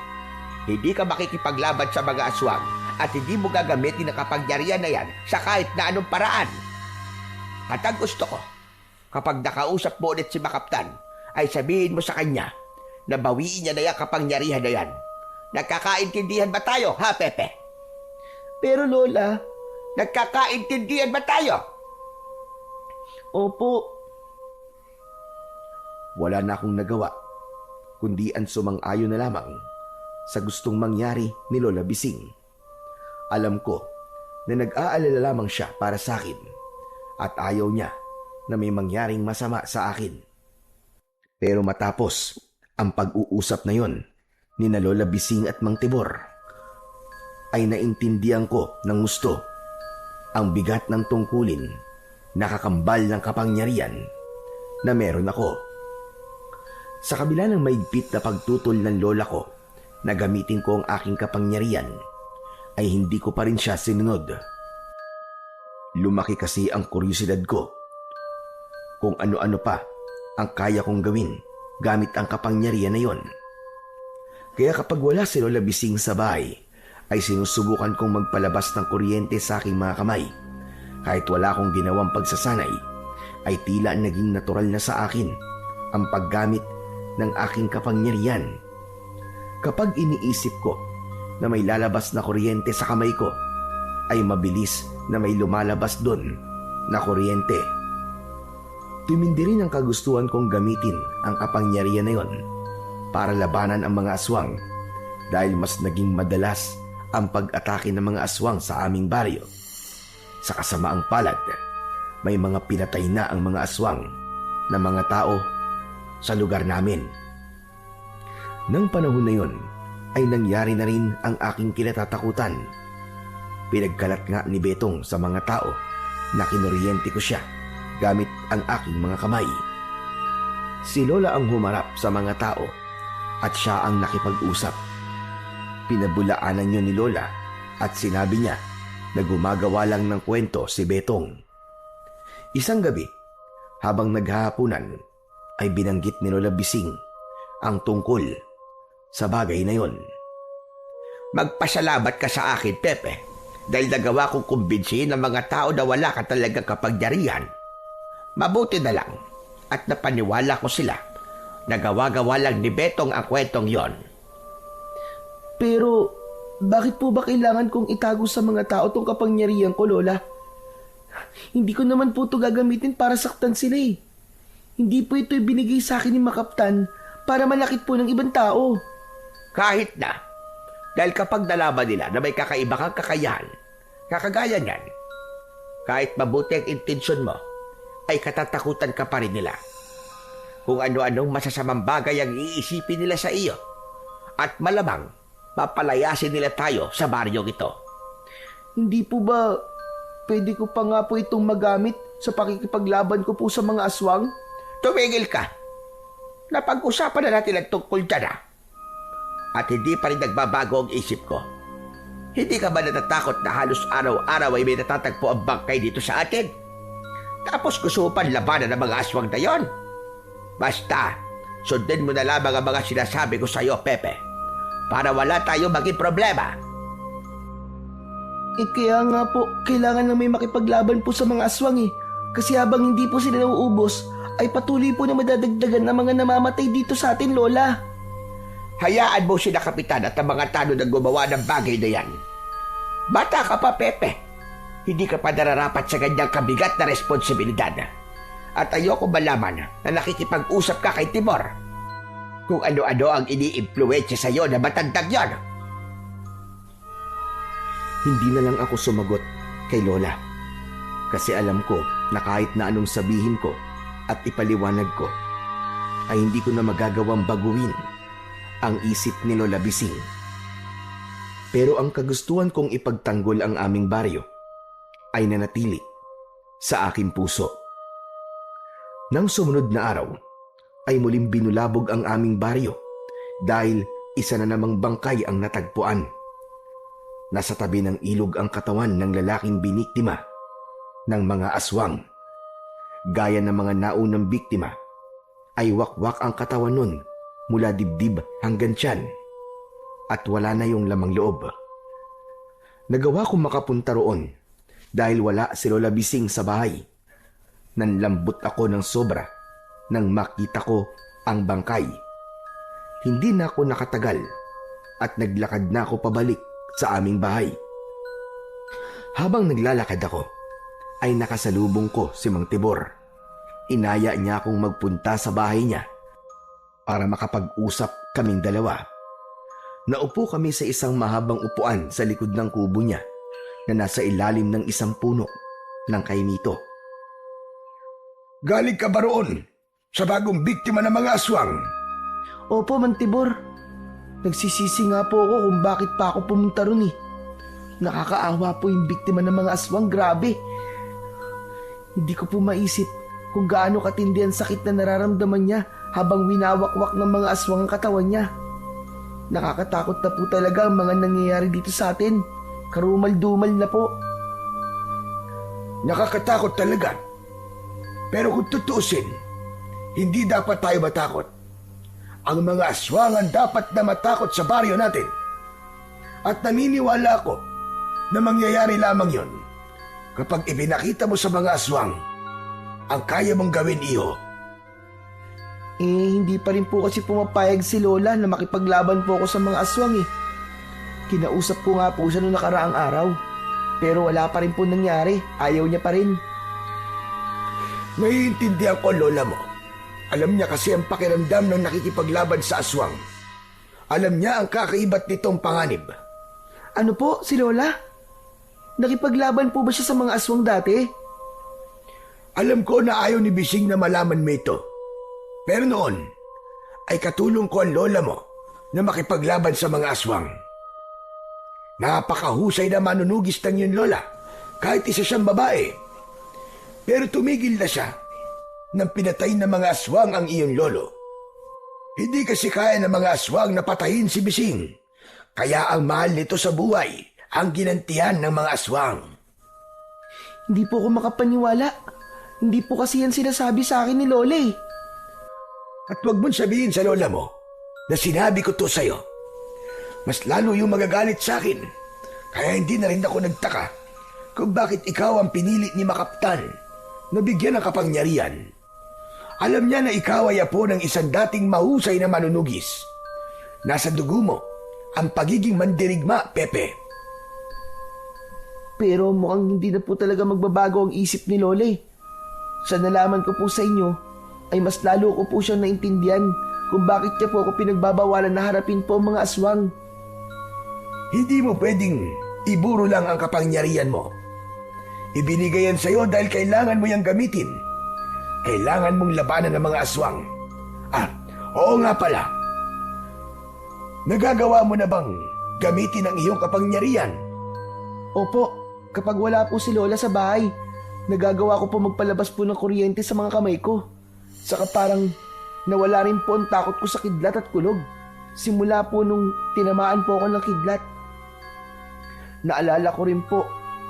hindi ka makikipaglaban sa mga aswang at hindi mo gagamitin ang kapangyarihan na yan sa kahit na anong paraan. At ang gusto ko, kapag nakausap mo ulit si Makaptan, ay sabihin mo sa kanya na bawiin niya na yung kapangyarihan na yan. Nagkakaintindihan ba tayo, ha, Pepe? Pero Lola, nagkakaintindihan ba tayo? Opo. wala na akong nagawa, kundi ang sumang-ayon na lamang sa gustong mangyari ni Lola Bising. Alam ko na nag-aalala lamang siya para sa akin at ayaw niya na may mangyaring masama sa akin. Pero matapos ang pag-uusap na yon ni na Lola Bising at Mang Tibor, ay naintindihan ko ng gusto ang bigat ng tungkulin na kakambal ng kapangyarihan na meron ako. Sa kabila ng maigpit na pagtutol ng lola ko na gamitin ko ang aking kapangyarihan, ay hindi ko pa rin siya sinunod. Lumaki kasi ang kuryosidad ko kung ano-ano pa ang kaya kong gawin gamit ang kapangyarihan na yon. Kaya kapag wala si Lola Bising sa bahay, ay sinusubukan kong magpalabas ng kuryente sa aking mga kamay. Kahit wala akong ginawang pagsasanay, ay tila naging natural na sa akin ang paggamit ng aking kapangyarihan. Kapag iniisip ko na may lalabas na kuryente sa kamay ko, ay mabilis na may lumalabas doon na kuryente. Tumindi rin ang kagustuhan kong gamitin ang kapangyarihan na yon para labanan ang mga aswang, dahil mas naging madalas ang pag-atake ng mga aswang sa aming baryo. Sa kasamaang palad, may mga pinatay na ang mga aswang na mga tao sa lugar namin. Nang panahon na yon, ay nangyari na rin ang aking kinatatakutan. Pinagkalat nga ni Betong sa mga tao na kinuryente ko siya gamit ang aking mga kamay. Si Lola ang humarap sa mga tao at siya ang nakipag-usap. Pinabulaanan niyo ni Lola at sinabi niya na gumagawa lang ng kwento si Betong. Isang gabi, habang naghahapunan, ay binanggit ni Lola Bising ang tungkol sa bagay na yon. Magpasalamat ka sa akin, Pepe, dahil nagawa kong kumbinsihin ng mga tao na wala ka talagang kapangyarihan. Mabuti na lang at napaniwala ko sila. Nagawa-gawa lang ni Betong ang kwentong yon. Pero, bakit po ba kailangan kong itago sa mga tao tong kapangyarihan ko, Lola? Hindi ko naman po ito gagamitin para saktan sila eh. Hindi po ito ibinigay sa akin ni Makaptan para manakit po ng ibang tao. Kahit na, dahil kapag nalaman nila na may kakaiba kang kakayahan, kakagaya niyan, kahit mabuti ang intensyon mo, ay katatakutan ka pa rin nila. Kung ano-anong masasamang bagay ang iisipin nila sa iyo, at malamang papalayasin nila tayo sa baryong ito. Hindi po ba pwede ko pa nga po itong magamit sa pakikipaglaban ko po sa mga aswang? Tumigil ka! Napag-usapan na natin ang tungkol dyan, at hindi pa rin nagbabago ang isip ko. Hindi ka ba natatakot na halos araw-araw ay may natatagpo ang bangkay dito sa atin? Tapos gusto mo pan labanan ng mga aswang na yon? Basta, sundin mo na lamang ang mga sinasabi ko sa iyo, Pepe, para wala tayo maging problema. Kaya nga po, kailangan lang may makipaglaban po sa mga aswang eh. Kasi habang hindi po sila nauubos, ay patuloy po na madadagdagan ng mga namamatay dito sa atin, Lola. Hayaan mo sila, Kapitan, at ang mga tano na gumawa ng bagay na yan. Bata ka pa, Pepe. Hindi ka pa nararapat sa ganyang kabigat na responsibilidad. At ayoko malaman na nakikipag-usap ka kay Timor kung ano-ano ang ini-impluwensya sa iyo na matandang yon. Hindi na lang ako sumagot kay Lola kasi alam ko na kahit na anong sabihin ko at ipaliwanag ko, ay hindi ko na magagawang baguhin ang isip ni Lola Bising. Pero ang kagustuhan kong ipagtanggol ang aming baryo ay nanatili sa aking puso. Nang sumunod na araw, ay muling binulabog ang aming baryo dahil isa na namang bangkay ang natagpuan. Nasa tabi ng ilog ang katawan ng lalaking biniktima ng mga aswang. Gaya ng mga naunang biktima, ay wakwak ang katawan nun mula dibdib hanggang tiyan at wala na yung lamang loob. Nagawa kong makapunta roon dahil wala si Lola Bising sa bahay. Nanlambot ako ng sobra nang makita ko ang bangkay. Hindi na ako nakatagal at naglakad na ako pabalik sa aming bahay. Habang naglalakad ako, ay nakasalubong ko si Mang Tibor. Inaya niya akong magpunta sa bahay niya para makapag-usap kaming dalawa. Naupo kami sa isang mahabang upuan sa likod ng kubo niya na nasa ilalim ng isang puno ng kainito. Galing ka ba roon sa bagong biktima ng mga aswang? Opo, Mantibor. Nagsisisi nga po ako kung bakit pa ako pumunta ron eh. Nakakaawa po yung biktima ng mga aswang, grabe. Hindi ko po maisip kung gaano katindi ang sakit na nararamdaman niya habang winawakwak ng mga aswang ang katawan niya. Nakakatakot na po talaga ang mga nangyayari dito sa atin. Karumal-dumal na po. Nakakatakot talaga. Pero kung tutuusin, hindi dapat tayo matakot. Ang mga aswang ang dapat na matakot sa baryo natin. At naniniwala ako na mangyayari lamang yon kapag ipinakita mo sa mga aswang ang kaya mong gawin, iho. Hindi pa rin po kasi pumapayag si Lola na makipaglaban po ako sa mga aswang eh. Kinausap ko nga po siya noong nakaraang araw. Pero wala pa rin po nangyari. Ayaw niya pa rin. Naiintindihan ko, lola mo. Alam niya kasi ang pakiramdam ng nakikipaglaban sa aswang. Alam niya ang kakaibat nitong panganib. Ano po, si Lola? Nakipaglaban po ba siya sa mga aswang dati? Alam ko na ayaw ni Bising na malaman mo ito. Pero noon, ay katulong ko ang lola mo na makipaglaban sa mga aswang. Napakahusay na manunugis ng yun, lola, kahit isa siyang babae. Pero tumigil na siya nang pinatay ng mga aswang ang iyong lolo. Hindi kasi kaya ng mga aswang na patayin si Bising. Kaya ang mahal nito sa buhay ang ginantihan ng mga aswang. Hindi po ako makapaniwala. Hindi po kasi yan sinasabi sa akin ni Lola eh. At huwag mong sabihin sa lola mo na sinabi ko to sa'yo. Mas lalo yung magagalit sa akin. Kaya hindi na rin ako nagtaka kung bakit ikaw ang pinili ni Makaptan na bigyan ng kapangyarihan. Alam niya na ikaw ay apo ng isang dating mahusay na manunugis. Nasa dugo mo ang pagiging mandirigma, Pepe. Pero mukhang hindi na po talaga magbabago ang isip ni Lola eh. Sa nalaman ko po sa inyo, ay mas lalo ko po siyang naintindihan kung bakit niya po ako pinagbabawalan na harapin po ang mga aswang. Hindi mo pwedeng iburo lang ang kapangyarihan mo. Ibinigay yan sa'yo dahil kailangan mo yang gamitin. Kailangan mong labanan ng mga aswang. Oo nga pala. Nagagawa mo na bang gamitin ang iyong kapangyarihan? Opo, kapag wala po si Lola sa bahay, nagagawa ko po magpalabas po ng kuryente sa mga kamay ko. Saka parang nawala rin po ang takot ko sa kidlat at kulog. Simula po nung tinamaan po ako ng kidlat. Naalala ko rin po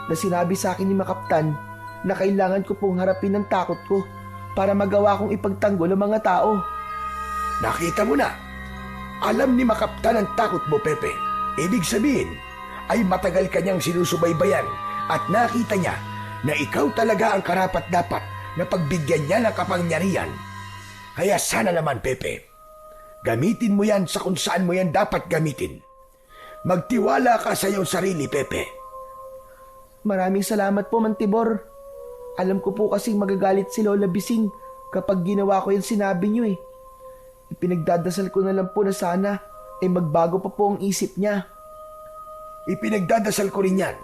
na sinabi sa akin ni Makaptan na kailangan ko pong harapin ang takot ko para magawa kong ipagtanggol ang mga tao. Nakita mo na. Alam ni Makaptan ang takot mo, Pepe. Ibig sabihin ay matagal kanyang sinusubaybayan at nakita niya na ikaw talaga ang karapat-dapat na pagbigyan niya ng kapangyarihan. Kaya sana naman, Pepe, gamitin mo yan sa kung saan mo yan dapat gamitin. Magtiwala ka sa iyong sarili, Pepe. Maraming salamat po, Mantibor. Alam ko po kasing magagalit si Lola Bising kapag ginawa ko yung sinabi niyo eh. Ipinagdadasal ko na lang po na sana ay magbago pa po ang isip niya. Ipinagdadasal ko rin yan.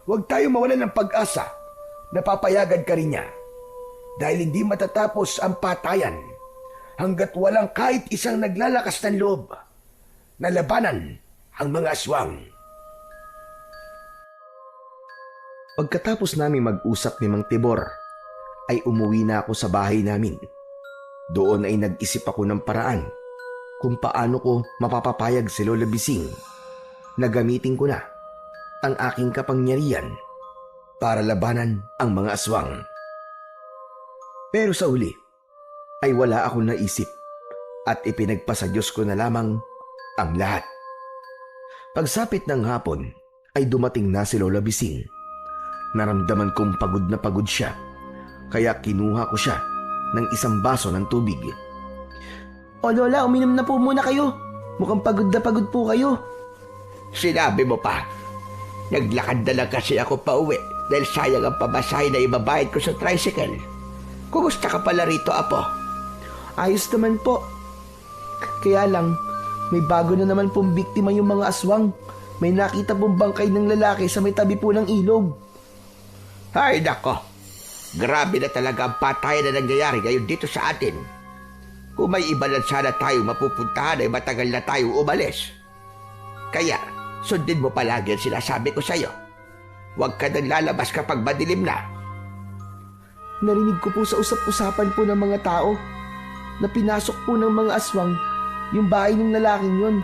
Huwag tayo mawalan ng pag-asa na papayagan ka rin niya. Dahil hindi matatapos ang patayan hanggat walang kahit isang naglalakas ng loob na labanan ang mga aswang. Pagkatapos namin mag-usap ni Mang Tibor, ay umuwi na ako sa bahay namin. Doon ay nag-isip ako ng paraan kung paano ko mapapapayag si Lola Bising na gamitin ko na ang aking kapangyarihan para labanan ang mga aswang. Pero sa uli ay wala akong naisip at ipinagpasa Diyos ko na lamang ang lahat. Pagsapit ng hapon ay dumating na si Lola Bising. Naramdaman kong pagod na pagod siya, kaya kinuha ko siya ng isang baso ng tubig. O Lola, uminom na po muna kayo. Mukhang pagod na pagod po kayo. Sinabi mo pa. Naglakad na lang kasi ako pa uwi dahil sayang ang pamasahe na ibabayad ko sa tricycle. Kumusta ka pala rito, Apo? Ayos naman po. Kaya lang, may bago na naman pong biktima yung mga aswang. May nakita pong bangkay ng lalaki sa may tabi po ng ilog. Ay nako, grabe na talaga ang patayan na nangyayari ngayon dito sa atin. Kung may iba lang sana tayo mapupuntahan ay matagal na tayo umalis. Kaya, sundin mo palagi ang sinasabi ko sa'yo. Huwag ka nang lalabas kapag madilim na. Narinig ko po sa usap-usapan po ng mga tao na pinasok po ng mga aswang yung bahay ng lalaking yun.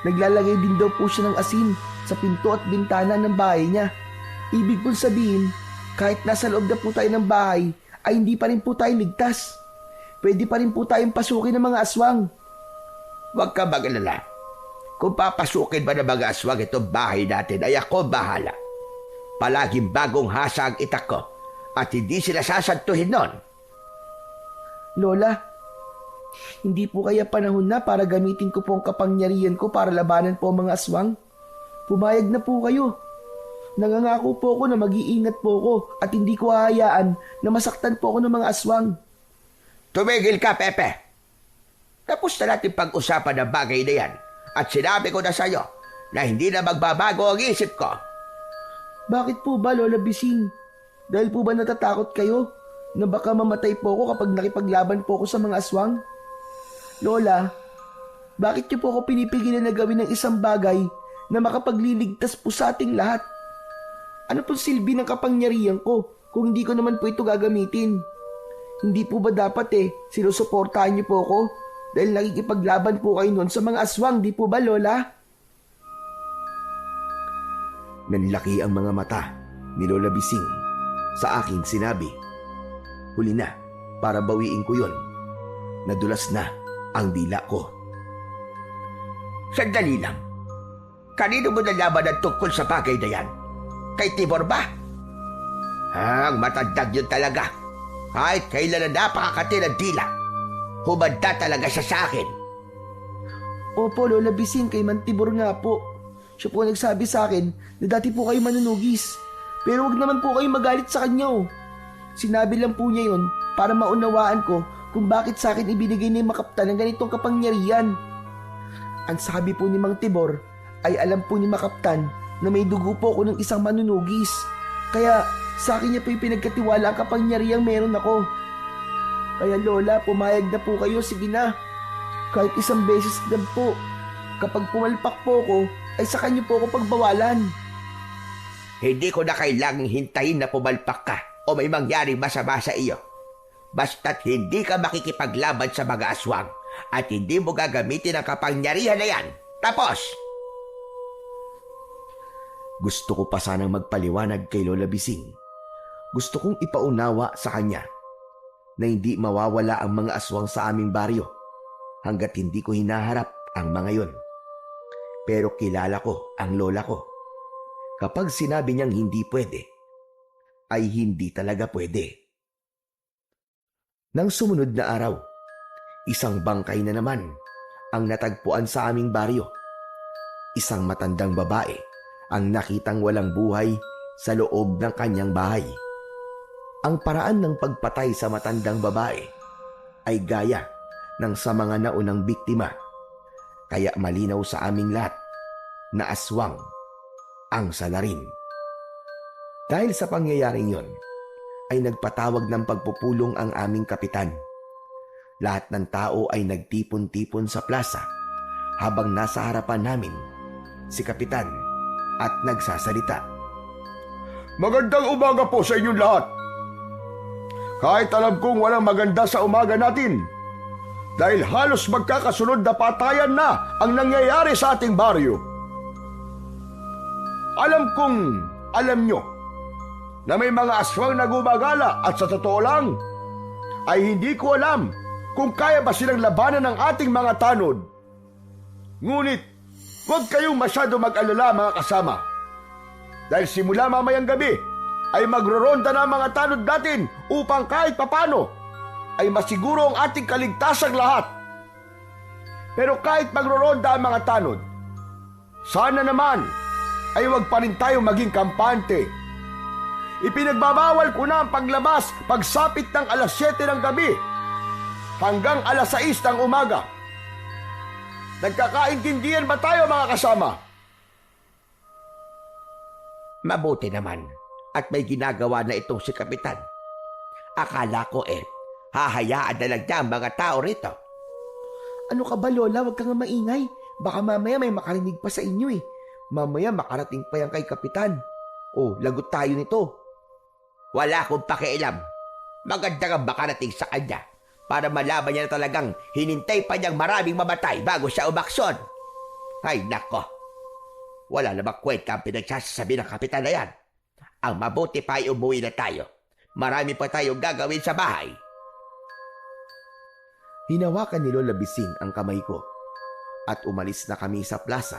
Naglalagay din daw po siya ng asin sa pinto at bintana ng bahay niya. Ibig pong sabihin, kahit nasa loob na po tayo ng bahay, ay hindi pa rin po tayo ligtas. Pwede pa rin po tayong pasukin ng mga aswang. Huwag ka mag-alala. Kung papasukin ba ng mga aswang itong bahay natin ay ako bahala. Palaging bagong hasa ang itak ko at hindi sila sasantuhin nun. Lola, hindi po kaya panahon na para gamitin ko po ang kapangyarihan ko para labanan po ang mga aswang? Pumayag na po kayo. Nangangako po ako na mag-iingat po ako at hindi ko hahayaan na masaktan po ako ng mga aswang. Tumigil ka, Pepe. Tapos na natin pag-usapan ng bagay na yan at sinabi ko na sa'yo na hindi na magbabago ang isip ko. Bakit po ba, Lola Bising? Dahil po ba natatakot kayo na baka mamatay po ako kapag nakipaglaban po ako sa mga aswang? Lola, bakit niyo po ako pinipigilan na gawin ng isang bagay na makapagliligtas po sa ating lahat? Ano pong silbi ng kapangyarihan ko kung hindi ko naman po ito gagamitin? Hindi po ba dapat sinusuportahan niyo po ako dahil nakikipaglaban po kayo noon sa mga aswang, di po ba, Lola? Nanlaki ang mga mata ni Lola Bising. Sa akin sinabi, huli na para bawiin ko yon. Nadulas na ang dila ko. Sandali lang. Kanino mo nalaman ang tungkol sa bagay na yan? Kay Tibor ba? Ang matandang yun talaga. Kahit kailan na napakakati ng dila, humanda talaga siya sa akin. Opo, Lola Bising, kay Mantibor nga po. Siya po nagsabi sa akin na dati po kayo manunugis. Pero wag naman po kayo magalit sa kanya. Sinabi lang po niya yun para maunawaan ko kung bakit sa akin ibinigay ni Makaptan ng ganitong kapangyarihan. Ang sabi po ni Mang Tibor ay alam po ni Makaptan na may dugo po ako ng isang manunugis. Kaya sa akin niya po yung pinagkatiwala ang kapangyarihang meron ako. Kaya Lola, pumayag na po kayo, sige na. Kahit isang beses lang po. Kapag pumalpak po ako, ay sa kanya po ako pagbawalan. Hindi ko na kailangang hintayin na pumalpak ka o may mangyaring masama sa iyo. Basta't hindi ka makikipaglaban sa mga aswang at hindi mo gagamitin ang kapangyarihan na yan. Tapos! Gusto ko pa sanang magpaliwanag kay Lola Bising. Gusto kong ipaunawa sa kanya na hindi mawawala ang mga aswang sa aming baryo hanggat hindi ko hinaharap ang mga yon. Pero kilala ko ang lola ko. Kapag sinabi niyang hindi pwede, ay hindi talaga pwede. Nang sumunod na araw, isang bangkay na naman ang natagpuan sa aming baryo. Isang matandang babae ang nakitang walang buhay sa loob ng kanyang bahay. Ang paraan ng pagpatay sa matandang babae ay gaya ng sa mga naunang biktima. Kaya malinaw sa aming lahat na aswang ang salarin. Dahil sa pangyayaring yon, ay nagpatawag ng pagpupulong ang aming kapitan. Lahat ng tao ay nagtipon-tipon sa plaza habang nasa harapan namin si kapitan at nagsasalita. Magandang umaga po sa inyong lahat. Kahit alam kong walang maganda sa umaga natin, dahil halos magkakasunod na patayan na ang nangyayari sa ating baryo. Alam kong alam nyo na may mga aswang na gumagala at sa totoo lang ay hindi ko alam kung kaya ba silang labanan ng ating mga tanod. Ngunit huwag kayong masyado mag-alala mga kasama. Dahil simula mamayang gabi ay magroronda na ang mga tanod natin upang kahit papano ay masiguro ang ating kaligtasang lahat. Pero kahit magroronda ang mga tanod, sana naman ay huwag pa rin tayo maging kampante. Ipinagbabawal ko na ang paglabas pagsapit ng 7:00 ng gabi hanggang 6:00 ng umaga. Nagkakaintindihan ba tayo mga kasama? Mabuti naman at may ginagawa na itong si Kapitan. Akala ko hahayaan na lang niya ang mga tao rito. Ano ka ba, Lola? Huwag ka nga maingay. Baka mamaya may makarinig pa sa inyo eh. Mamaya makarating pa yan kay Kapitan. Oh, lagot tayo nito. Wala akong pakialam. Maganda kang makarating sa kanya para malaman niya na talagang hinintay pa niyang maraming mamatay bago siya umaksyon. Ay nako, wala namang kwenta ang pinagsasabi ng Kapitan na yan. Ang mabuti pa ay umuwi na tayo. Marami pa tayong gagawin sa bahay. Hinawakan ni Lola Bising ang kamay ko at umalis na kami sa plaza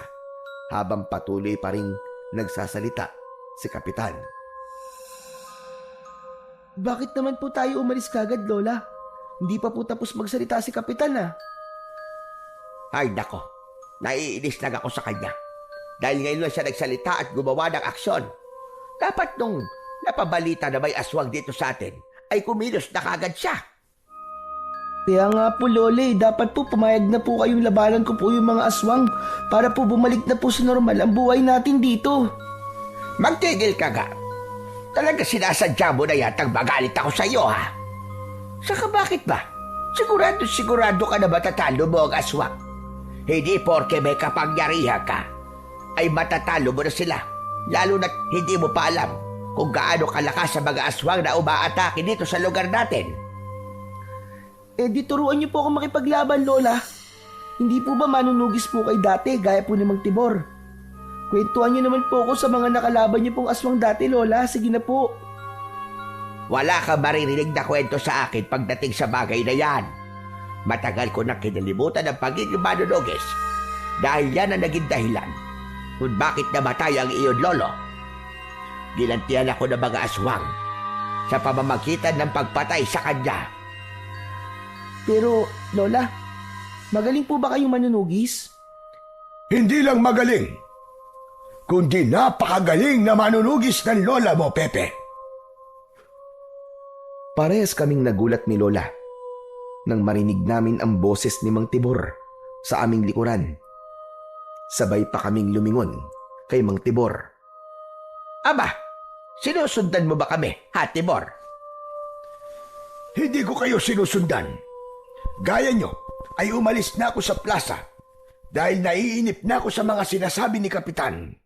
habang patuloy pa ring nagsasalita si Kapitan. Bakit naman po tayo umalis kagad, Lola? Hindi pa po tapos magsalita si Kapitan ah. Ay nako, naiinis lang ako sa kanya. Dahil ngayon lang siya nagsalita at gumawa ng aksyon. Dapat nung napabalita na may aswang dito sa atin, ay kumilos na kagad siya. Kaya nga po, Lola, dapat po pumayag na po kayong labanan ko po yung mga aswang para po bumalik na po sa normal ang buhay natin dito. Magtigil ka nga. Talaga sinasadya mo na yatang magalit ako sa iyo, ha? Saka bakit ba? Sigurado ka na matatalo mo ang aswang. Hindi porke may kapangyarihan ka, ay matatalo mo na sila. Lalo na't hindi mo pa alam kung gaano kalakas sa mga aswang na umaatake dito sa lugar natin. Di turuan niyo po ako makipaglaban, Lola. Hindi po ba manunugis po kay dati gaya po ni Mang Tibor? Kwentuhan niyo naman po ako sa mga nakalaban niyo pong aswang dati, Lola. Sige na po. Wala ka maririnig na kwento sa akin pagdating sa bagay na yan. Matagal ko na kinalimutan ang pagiging manunugis dahil yan ang naging dahilan kung bakit namatay ang iyong lolo. Ginantihan ako ng mga aswang sa pamamagitan ng pagpatay sa kanya. Pero, Lola, magaling po ba kayong manunugis? Hindi lang magaling, kundi napakagaling na manunugis ng lola mo, Pepe. Parehas kaming nagulat ni Lola nang marinig namin ang boses ni Mang Tibor sa aming likuran. Sabay pa kaming lumingon kay Mang Tibor. Aba, sinusundan mo ba kami, ha, Tibor? Hindi ko kayo sinusundan. Gaya nyo, ay umalis na ako sa plaza dahil naiinip na ako sa mga sinasabi ni Kapitan.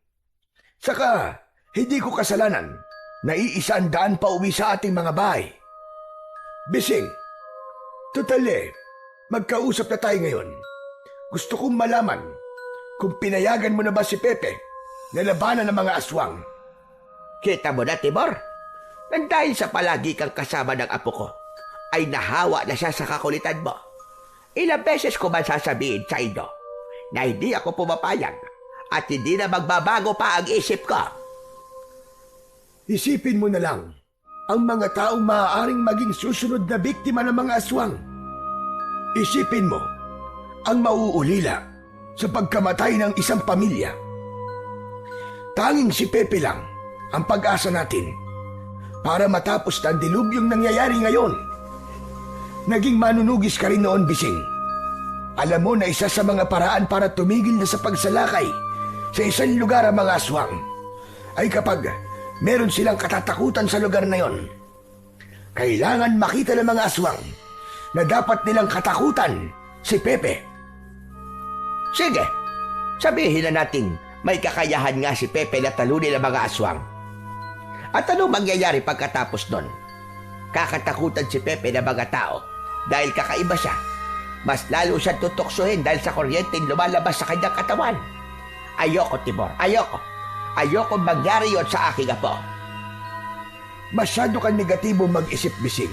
Saka, hindi ko kasalanan na iisang daan pa uwi sa ating mga bahay. Bising, totally, magkausap na tayo ngayon. Gusto kong malaman kung pinayagan mo na ba si Pepe na labanan ng mga aswang. Kita mo na, Tibor? Nang dahil sa palagi kang kasama ng apo ko, ay nahawa na siya sa kakulitan mo. Ilang beses ko man sasabihin sa inyo na hindi ako pumapayag at hindi na magbabago pa ang isip ko. Isipin mo na lang ang mga taong maaaring maging susunod na biktima ng mga aswang. Isipin mo ang mauulila sa pagkamatay ng isang pamilya. Tanging si Pepe lang ang pag-asa natin para matapos na ang dilubyong nangyayari ngayon. Naging manunugis ka rin noon, Bising. Alam mo na isa sa mga paraan para tumigil na sa pagsalakay sa isang lugar ang mga aswang ay kapag meron silang katatakutan sa lugar na yon. Kailangan makita ng mga aswang na dapat nilang katakutan si Pepe. Sige, sabihin na natin may kakayahan nga si Pepe na talunin ang mga aswang. At ano mangyayari pagkatapos nun? Kakatakutan si Pepe ng mga tao dahil kakaiba siya. Mas lalo siyang tutoksohin dahil sa kuryenteng lumalabas sa kanyang katawan. Ayoko, Tibor. Ayoko. Ayoko mangyari yon sa aking apo. Masyado kang negatibo mag-isip, Bising.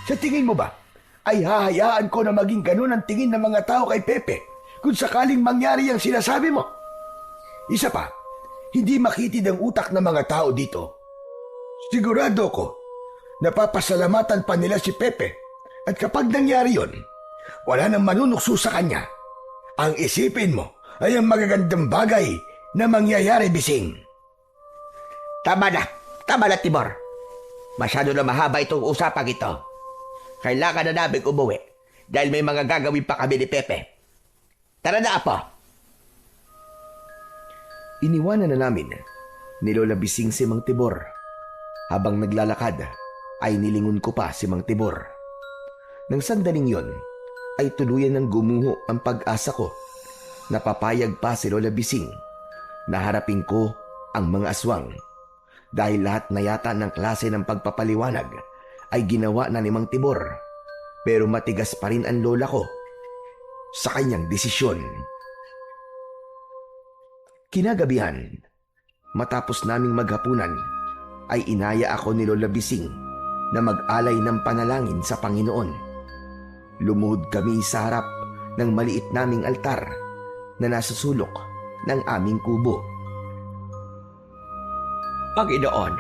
Sa tingin mo ba, ay hahayaan ko na maging ganun ang tingin ng mga tao kay Pepe kung sakaling mangyari ang sinasabi mo? Isa pa, hindi makitid ang utak ng mga tao dito. Sigurado ko, napapasalamatan pa nila si Pepe at kapag nangyari yon, wala nang manunukso sa kanya. Ang isipin mo ay ang magagandang bagay na mangyayari, Bising. Tama na, Tibor. Masyado na mahaba itong usapang ito. Kailangan na namin umuwi dahil may mga gagawin pa kami ni Pepe. Tara na, Apo. Iniwanan na namin ni Lola Bising si Mang Tibor. Habang naglalakad ay nilingon ko pa si Mang Tibor. Nang sandaling yon ay tuluyan ng gumuho ang pag-asa ko. Napapayag pa si Lola Bising na harapin ko ang mga aswang dahil lahat na yata ng klase ng pagpapaliwanag ay ginawa na ni Mang Tibor, pero matigas pa rin ang lola ko sa kanyang desisyon. Kinagabihan, matapos naming maghapunan, ay inaya ako ni Lola Bising na mag-alay ng panalangin sa Panginoon. Lumuhod kami sa harap ng maliit naming altar na nasa sulok ng aming kubo. Panginoon,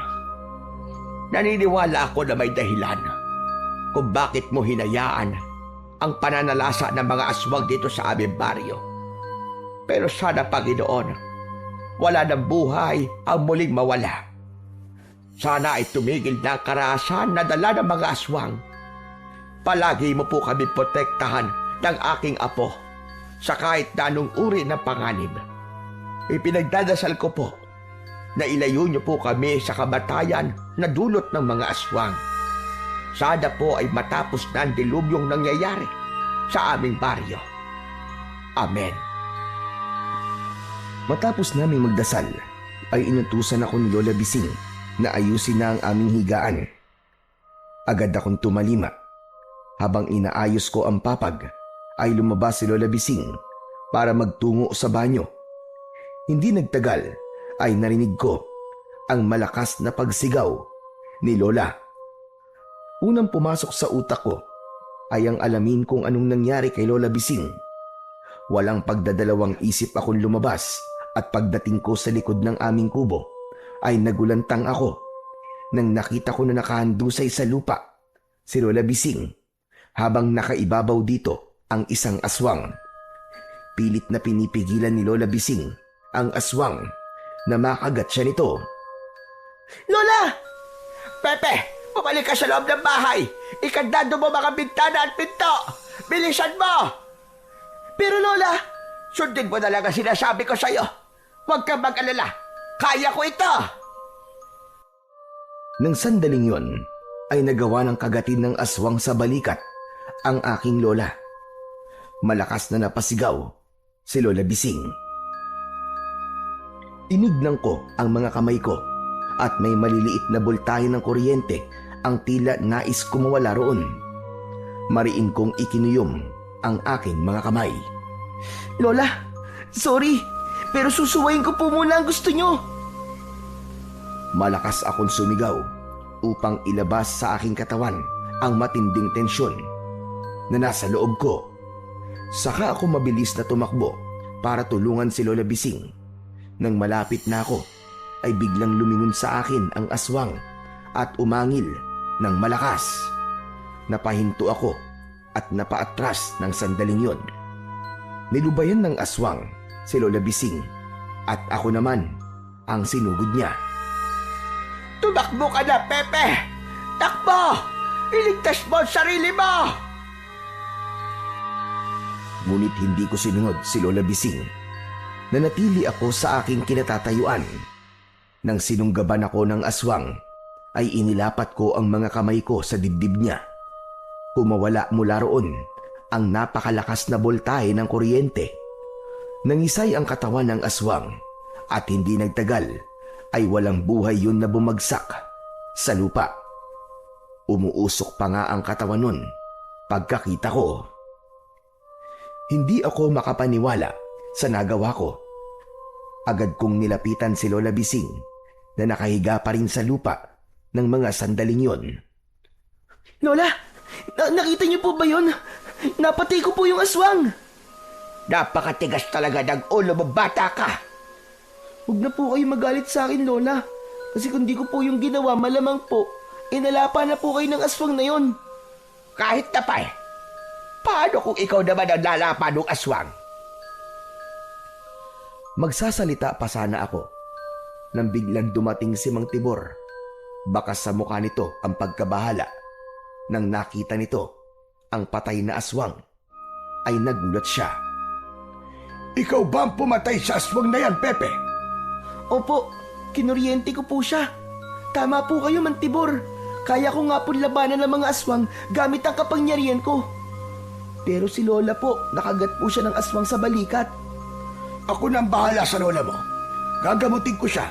naniniwala ako na may dahilan kung bakit mo hinayaan ang pananalasa ng mga aswang dito sa aming baryo. Pero sana, Panginoon, wala ng buhay ang muling mawala. Sana ay tumigil na ang karahasan na dala ng mga aswang. Palagi mo po kami protektahan ng aking apo sa kahit na anong uri ng panganib. Ipinagdadasal ko po na ilayo niyo po kami sa kamatayan na dulot ng mga aswang. Sana po ay matapos na ang dilubyong nangyayari sa aming baryo. Amen. Matapos naming magdasal, ay inutusan ako ni Lola Bising na ayusin na ang aming higaan. Agad akong tumalima. Habang inaayos ko ang papag, ay lumabas si Lola Bising para magtungo sa banyo. Hindi nagtagal ay narinig ko ang malakas na pagsigaw ni Lola. Unang pumasok sa utak ko ay ang alamin kung anong nangyari kay Lola Bising. Walang pagdadalawang isip akong lumabas at pagdating ko sa likod ng aming kubo ay nagulantang ako nang nakita ko na nakahandusay sa lupa si Lola Bising habang nakaibabaw dito ang isang aswang. Pilit na pinipigilan ni Lola Bising ang aswang na makagat siya nito. Lola! Pepe, bumalik ka sa loob ng bahay. Ikandado mo mga bintana at pinto. Bilisan mo! Pero Lola, Sundin mo na lang ang sinasabi ko sa'yo. Huwag kang mag-alala. Kaya ko ito! Nang sandaling yon, ay nagawa ng kagatin ng aswang sa balikat ang aking lola. Malakas na napasigaw si Lola Bising. Tinignan ko ang mga kamay ko at may maliliit na boltahe ng kuryente ang tila nais kumawala roon. Mariin kong ikinuyom ang aking mga kamay. Lola, sorry, pero susuwayin ko po muna ang gusto nyo. Malakas akong sumigaw upang ilabas sa aking katawan ang matinding tensyon na nasa loob ko. Saka ako mabilis na tumakbo para tulungan si Lola Bising. Nang malapit na ako, ay biglang lumingon sa akin ang aswang at umangil ng malakas. Napahinto ako at napaatras ng sandaling yon. Nilubayan ng aswang si Lola Bising at ako naman ang sinugod niya. Tumakbo ka na, Pepe! Takbo! Iligtas mo ang sarili mo! Ngunit hindi ko sinunod si Lola Bising. Nanatili ako sa aking kinatatayuan. Nang sinunggaban ako ng aswang, ay inilapat ko ang mga kamay ko sa dibdib niya. Kumawala mula roon ang napakalakas na boltahe ng kuryente. Nangisay ang katawan ng aswang at hindi nagtagal ay walang buhay yun na bumagsak sa lupa. Umuusok pa nga ang katawan nun pagkakita ko. Hindi ako makapaniwala sa nagawa ko. Agad kong nilapitan si Lola Bising na nakahiga pa rin sa lupa ng mga sandaling yon. Lola, nakita niyo po ba yun? Napatay ko po yung aswang. Napakatigas talaga ng ulo mo, bata ka! Huwag na po kayo magalit sa akin, Lola. Kasi kung di ko po yung ginawa, malamang po, inalapa na po kayo ng aswang na yon. Kahit na pa paano kung ikaw naman ang lalapa ng aswang? Magsasalita pa sana ako nang biglang dumating si Mang Tibor. Bakas sa mukha nito ang pagkabahala. Nang nakita nito ang patay na aswang, ay nagulat siya. Ikaw ba ang pumatay sa aswang na yan, Pepe? Opo, kinuryente ko po siya. Tama po kayo, Mantibor. Kaya ko nga po labanan ng mga aswang gamit ang kapangyarihan ko. Pero si Lola po, nakagat po siya ng aswang sa balikat. Ako nang bahala sa lola mo. Gagamutin ko siya.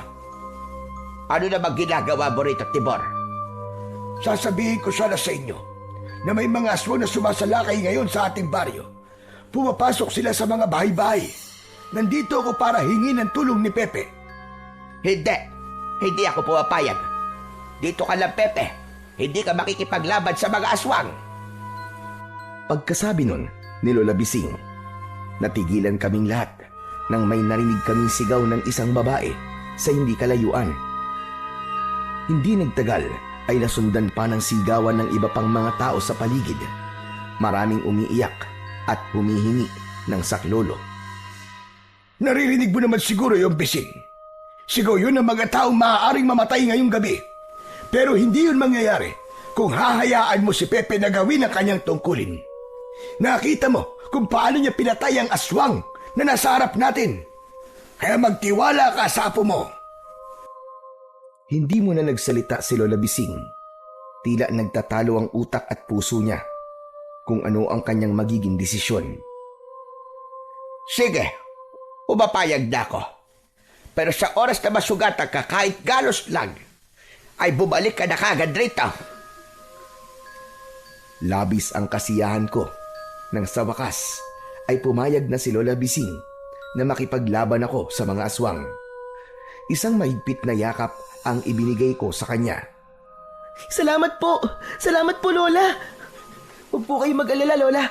Ano namang ginagawa mo rito, Tibor? Sasabihin ko sana sa inyo na may mga aswang na sumasalakay ngayon sa ating baryo. Pumapasok sila sa mga bahay-bahay. Nandito ako para hingin ng tulong ni Pepe. Hindi ako pumapayag. Dito ka lang, Pepe. Hindi ka makikipaglaban sa mga aswang. Pagkasabi nun ni Lola Bising, natigilan kaming lahat nang may narinig kaming sigaw ng isang babae sa hindi kalayuan. Hindi nagtagal ay nasundan pa ng sigawan ng iba pang mga tao sa paligid. Maraming umiiyak at humihingi ng saklolo. Naririnig mo naman siguro yung bising. Sigaw yun ng mga taong maaaring mamatay ngayong gabi. Pero hindi yun mangyayari kung hahayaan mo si Pepe na gawin ang kanyang tungkulin. Nakita mo kung paano niya pinatay ang aswang na nasa harap natin. Kaya magtiwala ka sa apo mo. Hindi mo na nagsalita si Lola Bising. Tila nagtatalo ang utak at puso niya kung ano ang kanyang magiging desisyon. Sige, umapayag na ako. Pero sa oras na masugatan ka kahit galos lang, ay bumalik ka na kagad rito. Labis ang kasiyahan ko nang sa wakas ay pumayag na si Lola Bising na makipaglaban ako sa mga aswang. Isang mahigpit na yakap ang ibinigay ko sa kanya. Salamat po! Salamat po, Lola! Huwag po kayo mag-alala, Lola.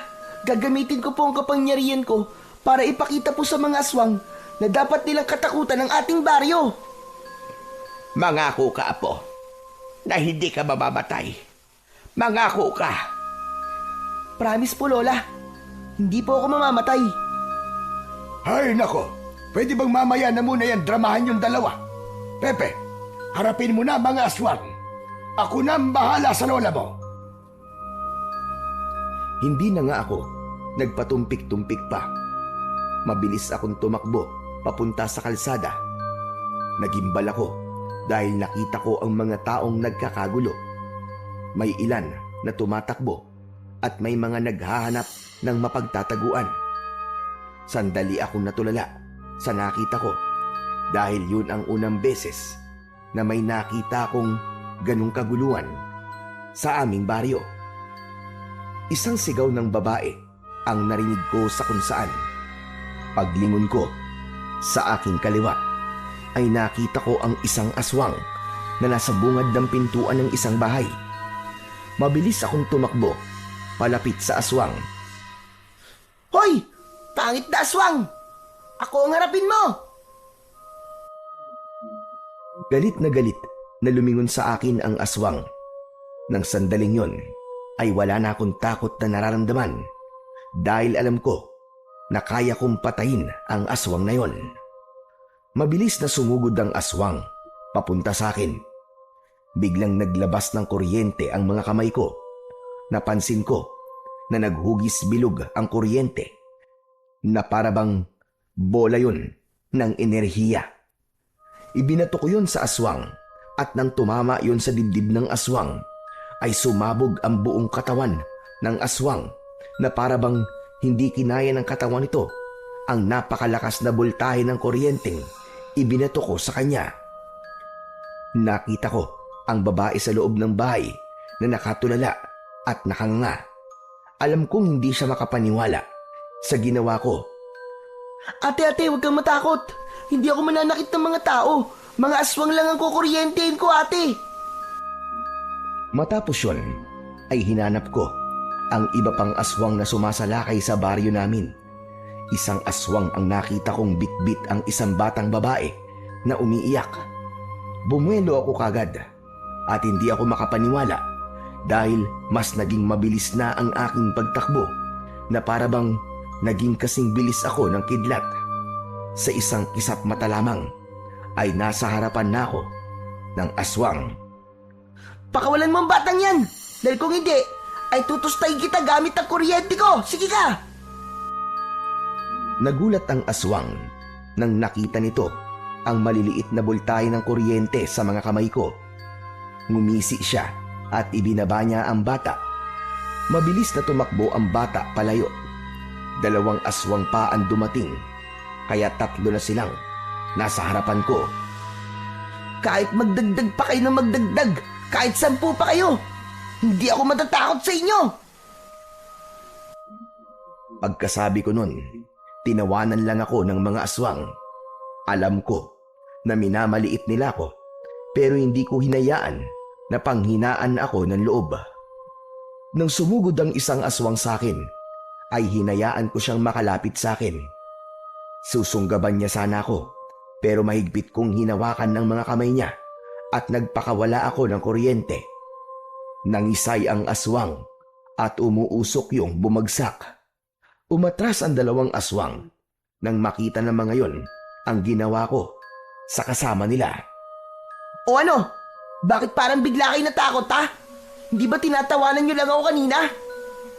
Gagamitin ko po ang kapangyarihan ko para ipakita po sa mga aswang na dapat nilang katakutan ng ating baryo. Mangako ka, apo, na hindi ka mamamatay. Mangako ka. Promise po, Lola. Hindi po ako mamamatay. Ay nako, pwede bang mamaya na muna yan dramahan yung dalawa? Pepe, harapin mo na mga aswang. Ako na ang bahala sa lola mo. Hindi na nga ako nagpatumpik-tumpik pa. Mabilis akong tumakbo papunta sa kalsada. Nagimbal ako dahil nakita ko ang mga taong nagkakagulo. May ilan na tumatakbo at may mga naghahanap ng mapagtataguan. Sandali akong natulala sa nakita ko dahil yun ang unang beses na may nakita akong ganong kaguluhan sa aming baryo. Isang sigaw ng babae ang narinig ko sa kung saan. Paglingon ko sa aking kaliwa ay nakita ko ang isang aswang na nasa bungad ng pintuan ng isang bahay. Mabilis akong tumakbo palapit sa aswang. Hoy! Pangit na aswang! Ako ang harapin mo! Galit na lumingon sa akin ang aswang. Nang sandaling yon ay wala na akong takot na nararamdaman dahil alam ko na kaya kong patayin ang aswang na yon. Mabilis na sumugod ang aswang papunta sa akin. Biglang naglabas ng kuryente ang mga kamay ko. Napansin ko na naghugis bilog ang kuryente na parabang bola yon ng enerhiya. Ibinato ko yun sa aswang at nang tumama yun sa dibdib ng aswang ay sumabog ang buong katawan ng aswang na parabang hindi kinaya ng katawan nito ang napakalakas na boltahe ng kuryenteng ibinato ko sa kanya. Nakita ko ang babae sa loob ng bahay na nakatulala at nakanganga. Alam kong hindi siya makapaniwala sa ginawa ko. Ate, huwag kang matakot. Hindi ako mananakit ng mga tao. Mga aswang lang ang kukuryentehin ko, ate. Matapos yun, ay hinanap ko ang iba pang aswang na sumasalakay sa baryo namin. Isang aswang ang nakita kong bitbit ang isang batang babae na umiiyak. Bumuelo ako kagad at hindi ako makapaniwala dahil mas naging mabilis na ang aking pagtakbo na parabang naging kasing bilis ako ng kidlat. Sa isang kisap mata lamang ay nasa harapan na ako ng aswang. Pakawalan mo ang batang yan! Dahil kung hindi, ay tutustayin kita gamit ang kuryente ko! Sige ka! Nagulat ang aswang nang nakita nito ang maliliit na bultahe ng kuryente sa mga kamay ko. Ngumisi siya at ibinaba niya ang bata. Mabilis na tumakbo ang bata palayo. 2 aswang pa ang dumating, kaya 3 na silang nasa harapan ko. Kahit magdagdag pa kayo ng magdagdag, kahit 10 pa kayo, hindi ako matatakot sa inyo. Pagkasabi ko nun, tinawanan lang ako ng mga aswang. Alam ko na minamaliit nila ako, pero hindi ko hinayaan na panghinaan ako ng loob. Nang sumugod ang isang aswang sa akin, ay hinayaan ko siyang makalapit sa akin. Susunggaban niya sana ako, pero mahigpit kong hinawakan ng mga kamay niya at nagpakawala ako ng kuryente. Nangisay ang aswang at umuusok yung bumagsak. Umatras ang 2 aswang nang makita ng mga yon ang ginawa ko sa kasama nila. O ano? Bakit parang bigla kayo natakot, ha? Hindi ba tinatawanan nyo lang ako kanina?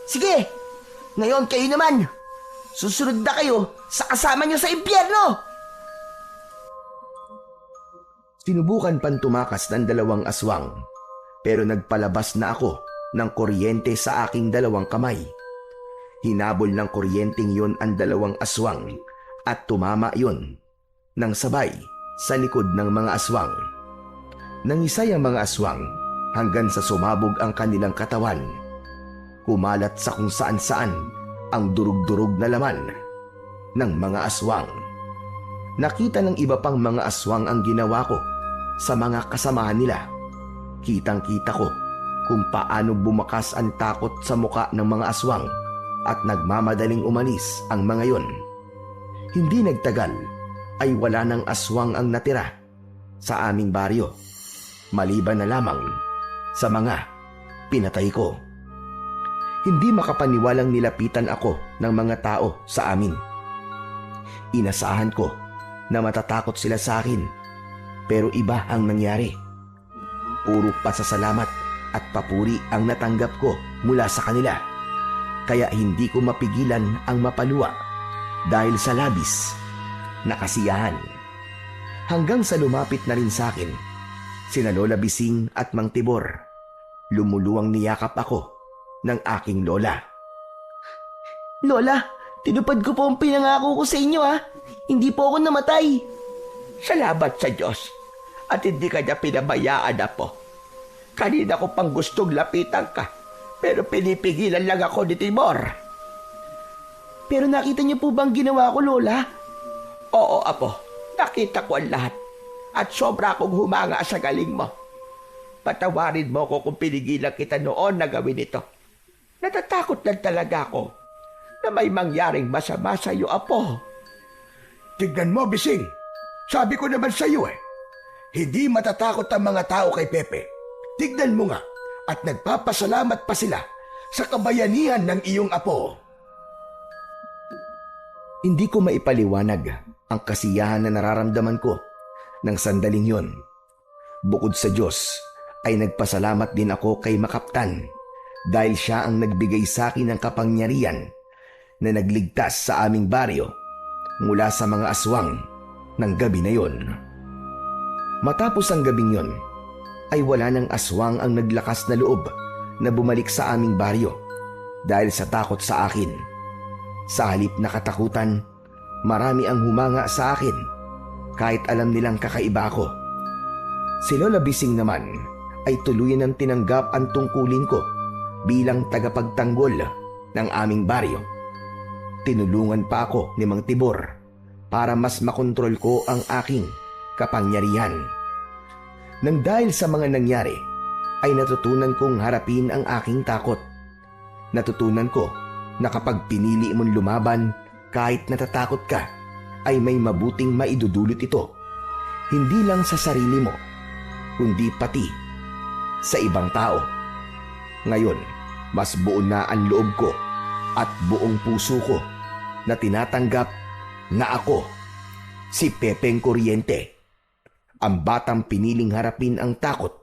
Sige, ngayon kayo naman. Susunod na kayo sa kasama nyo sa impyerno! Sinubukan pang tumakas ng 2 aswang, pero nagpalabas na ako ng kuryente sa aking 2 kamay. Hinabol ng kuryenteng yun ang 2 aswang at tumama yun nang sabay sa likod ng mga aswang. Nangisay ang mga aswang hanggang sa sumabog ang kanilang katawan. Kumalat sa kung saan-saan ang durug-durug na laman ng mga aswang. Nakita ng iba pang mga aswang ang ginawa ko sa mga kasamahan nila. Kitang-kita ko kung paano bumakas ang takot sa muka ng mga aswang at nagmamadaling umalis ang mga yon. Hindi nagtagal ay wala ng aswang ang natira sa aming baryo, maliban na lamang sa mga pinatay ko. Hindi makapaniwalang nilapitan ako ng mga tao sa amin. Inasahan ko na matatakot sila sa akin, pero iba ang nangyari. Puro pasasalamat at papuri ang natanggap ko mula sa kanila, kaya hindi ko mapigilan ang mapaluwa dahil sa labis na kasiyahan. Hanggang sa lumapit na rin sa akin sina Lola Bising at Mang Tibor. Lumuluwang niyakap ako ng aking lola. Lola, tinupad ko po ang pinangako ko sa inyo, ha? Hindi po ako namatay. Salamat sa Diyos at hindi ka niya pinabayaan, Apo. Kanina ko pang gustong lapitan ka, pero pinipigilan lang ako ni Timor. Pero nakita niyo po bang ginawa ko, Lola? Oo, Apo. Nakita ko ang lahat at sobra akong humanga sa galing mo. Patawarin mo ko kung pinigilan kita noon na gawin ito. Natatakot lang talaga ako na may mangyaring masama sa iyo, Apo. Tignan mo, Bising. Sabi ko naman sa iyo hindi matatakot ang mga tao kay Pepe. Tignan mo nga at nagpapasalamat pa sila sa kabayanihan ng iyong apo. Hindi ko maipaliwanag ang kasiyahan na nararamdaman ko ng sandaling yon. Bukod sa Diyos, ay nagpasalamat din ako kay Makaptan dahil siya ang nagbigay sa akin ng kapangyarihan na nagligtas sa aming baryo mula sa mga aswang ng gabi na yon. Matapos ang gabing yon, ay wala ng aswang ang naglakas na loob na bumalik sa aming baryo dahil sa takot sa akin. Sa halip na katakutan, marami ang humanga sa akin kahit alam nilang kakaiba ako. Si Lola Bising naman ay tuluyan ng tinanggap ang tungkulin ko bilang tagapagtanggol ng aming baryo. Tinulungan pa ako ni Mang Tibor para mas makontrol ko ang aking kapangyarihan. Nang dahil sa mga nangyari, ay natutunan kong harapin ang aking takot. Natutunan ko na kapag pinili mong lumaban kahit natatakot ka, ay may mabuting maidudulot ito. Hindi lang sa sarili mo, kundi pati sa ibang tao. Ngayon, mas buo na ang loob ko at buong puso ko na tinatanggap na ako, si Pepeng Kuryente, ang batang piniling harapin ang takot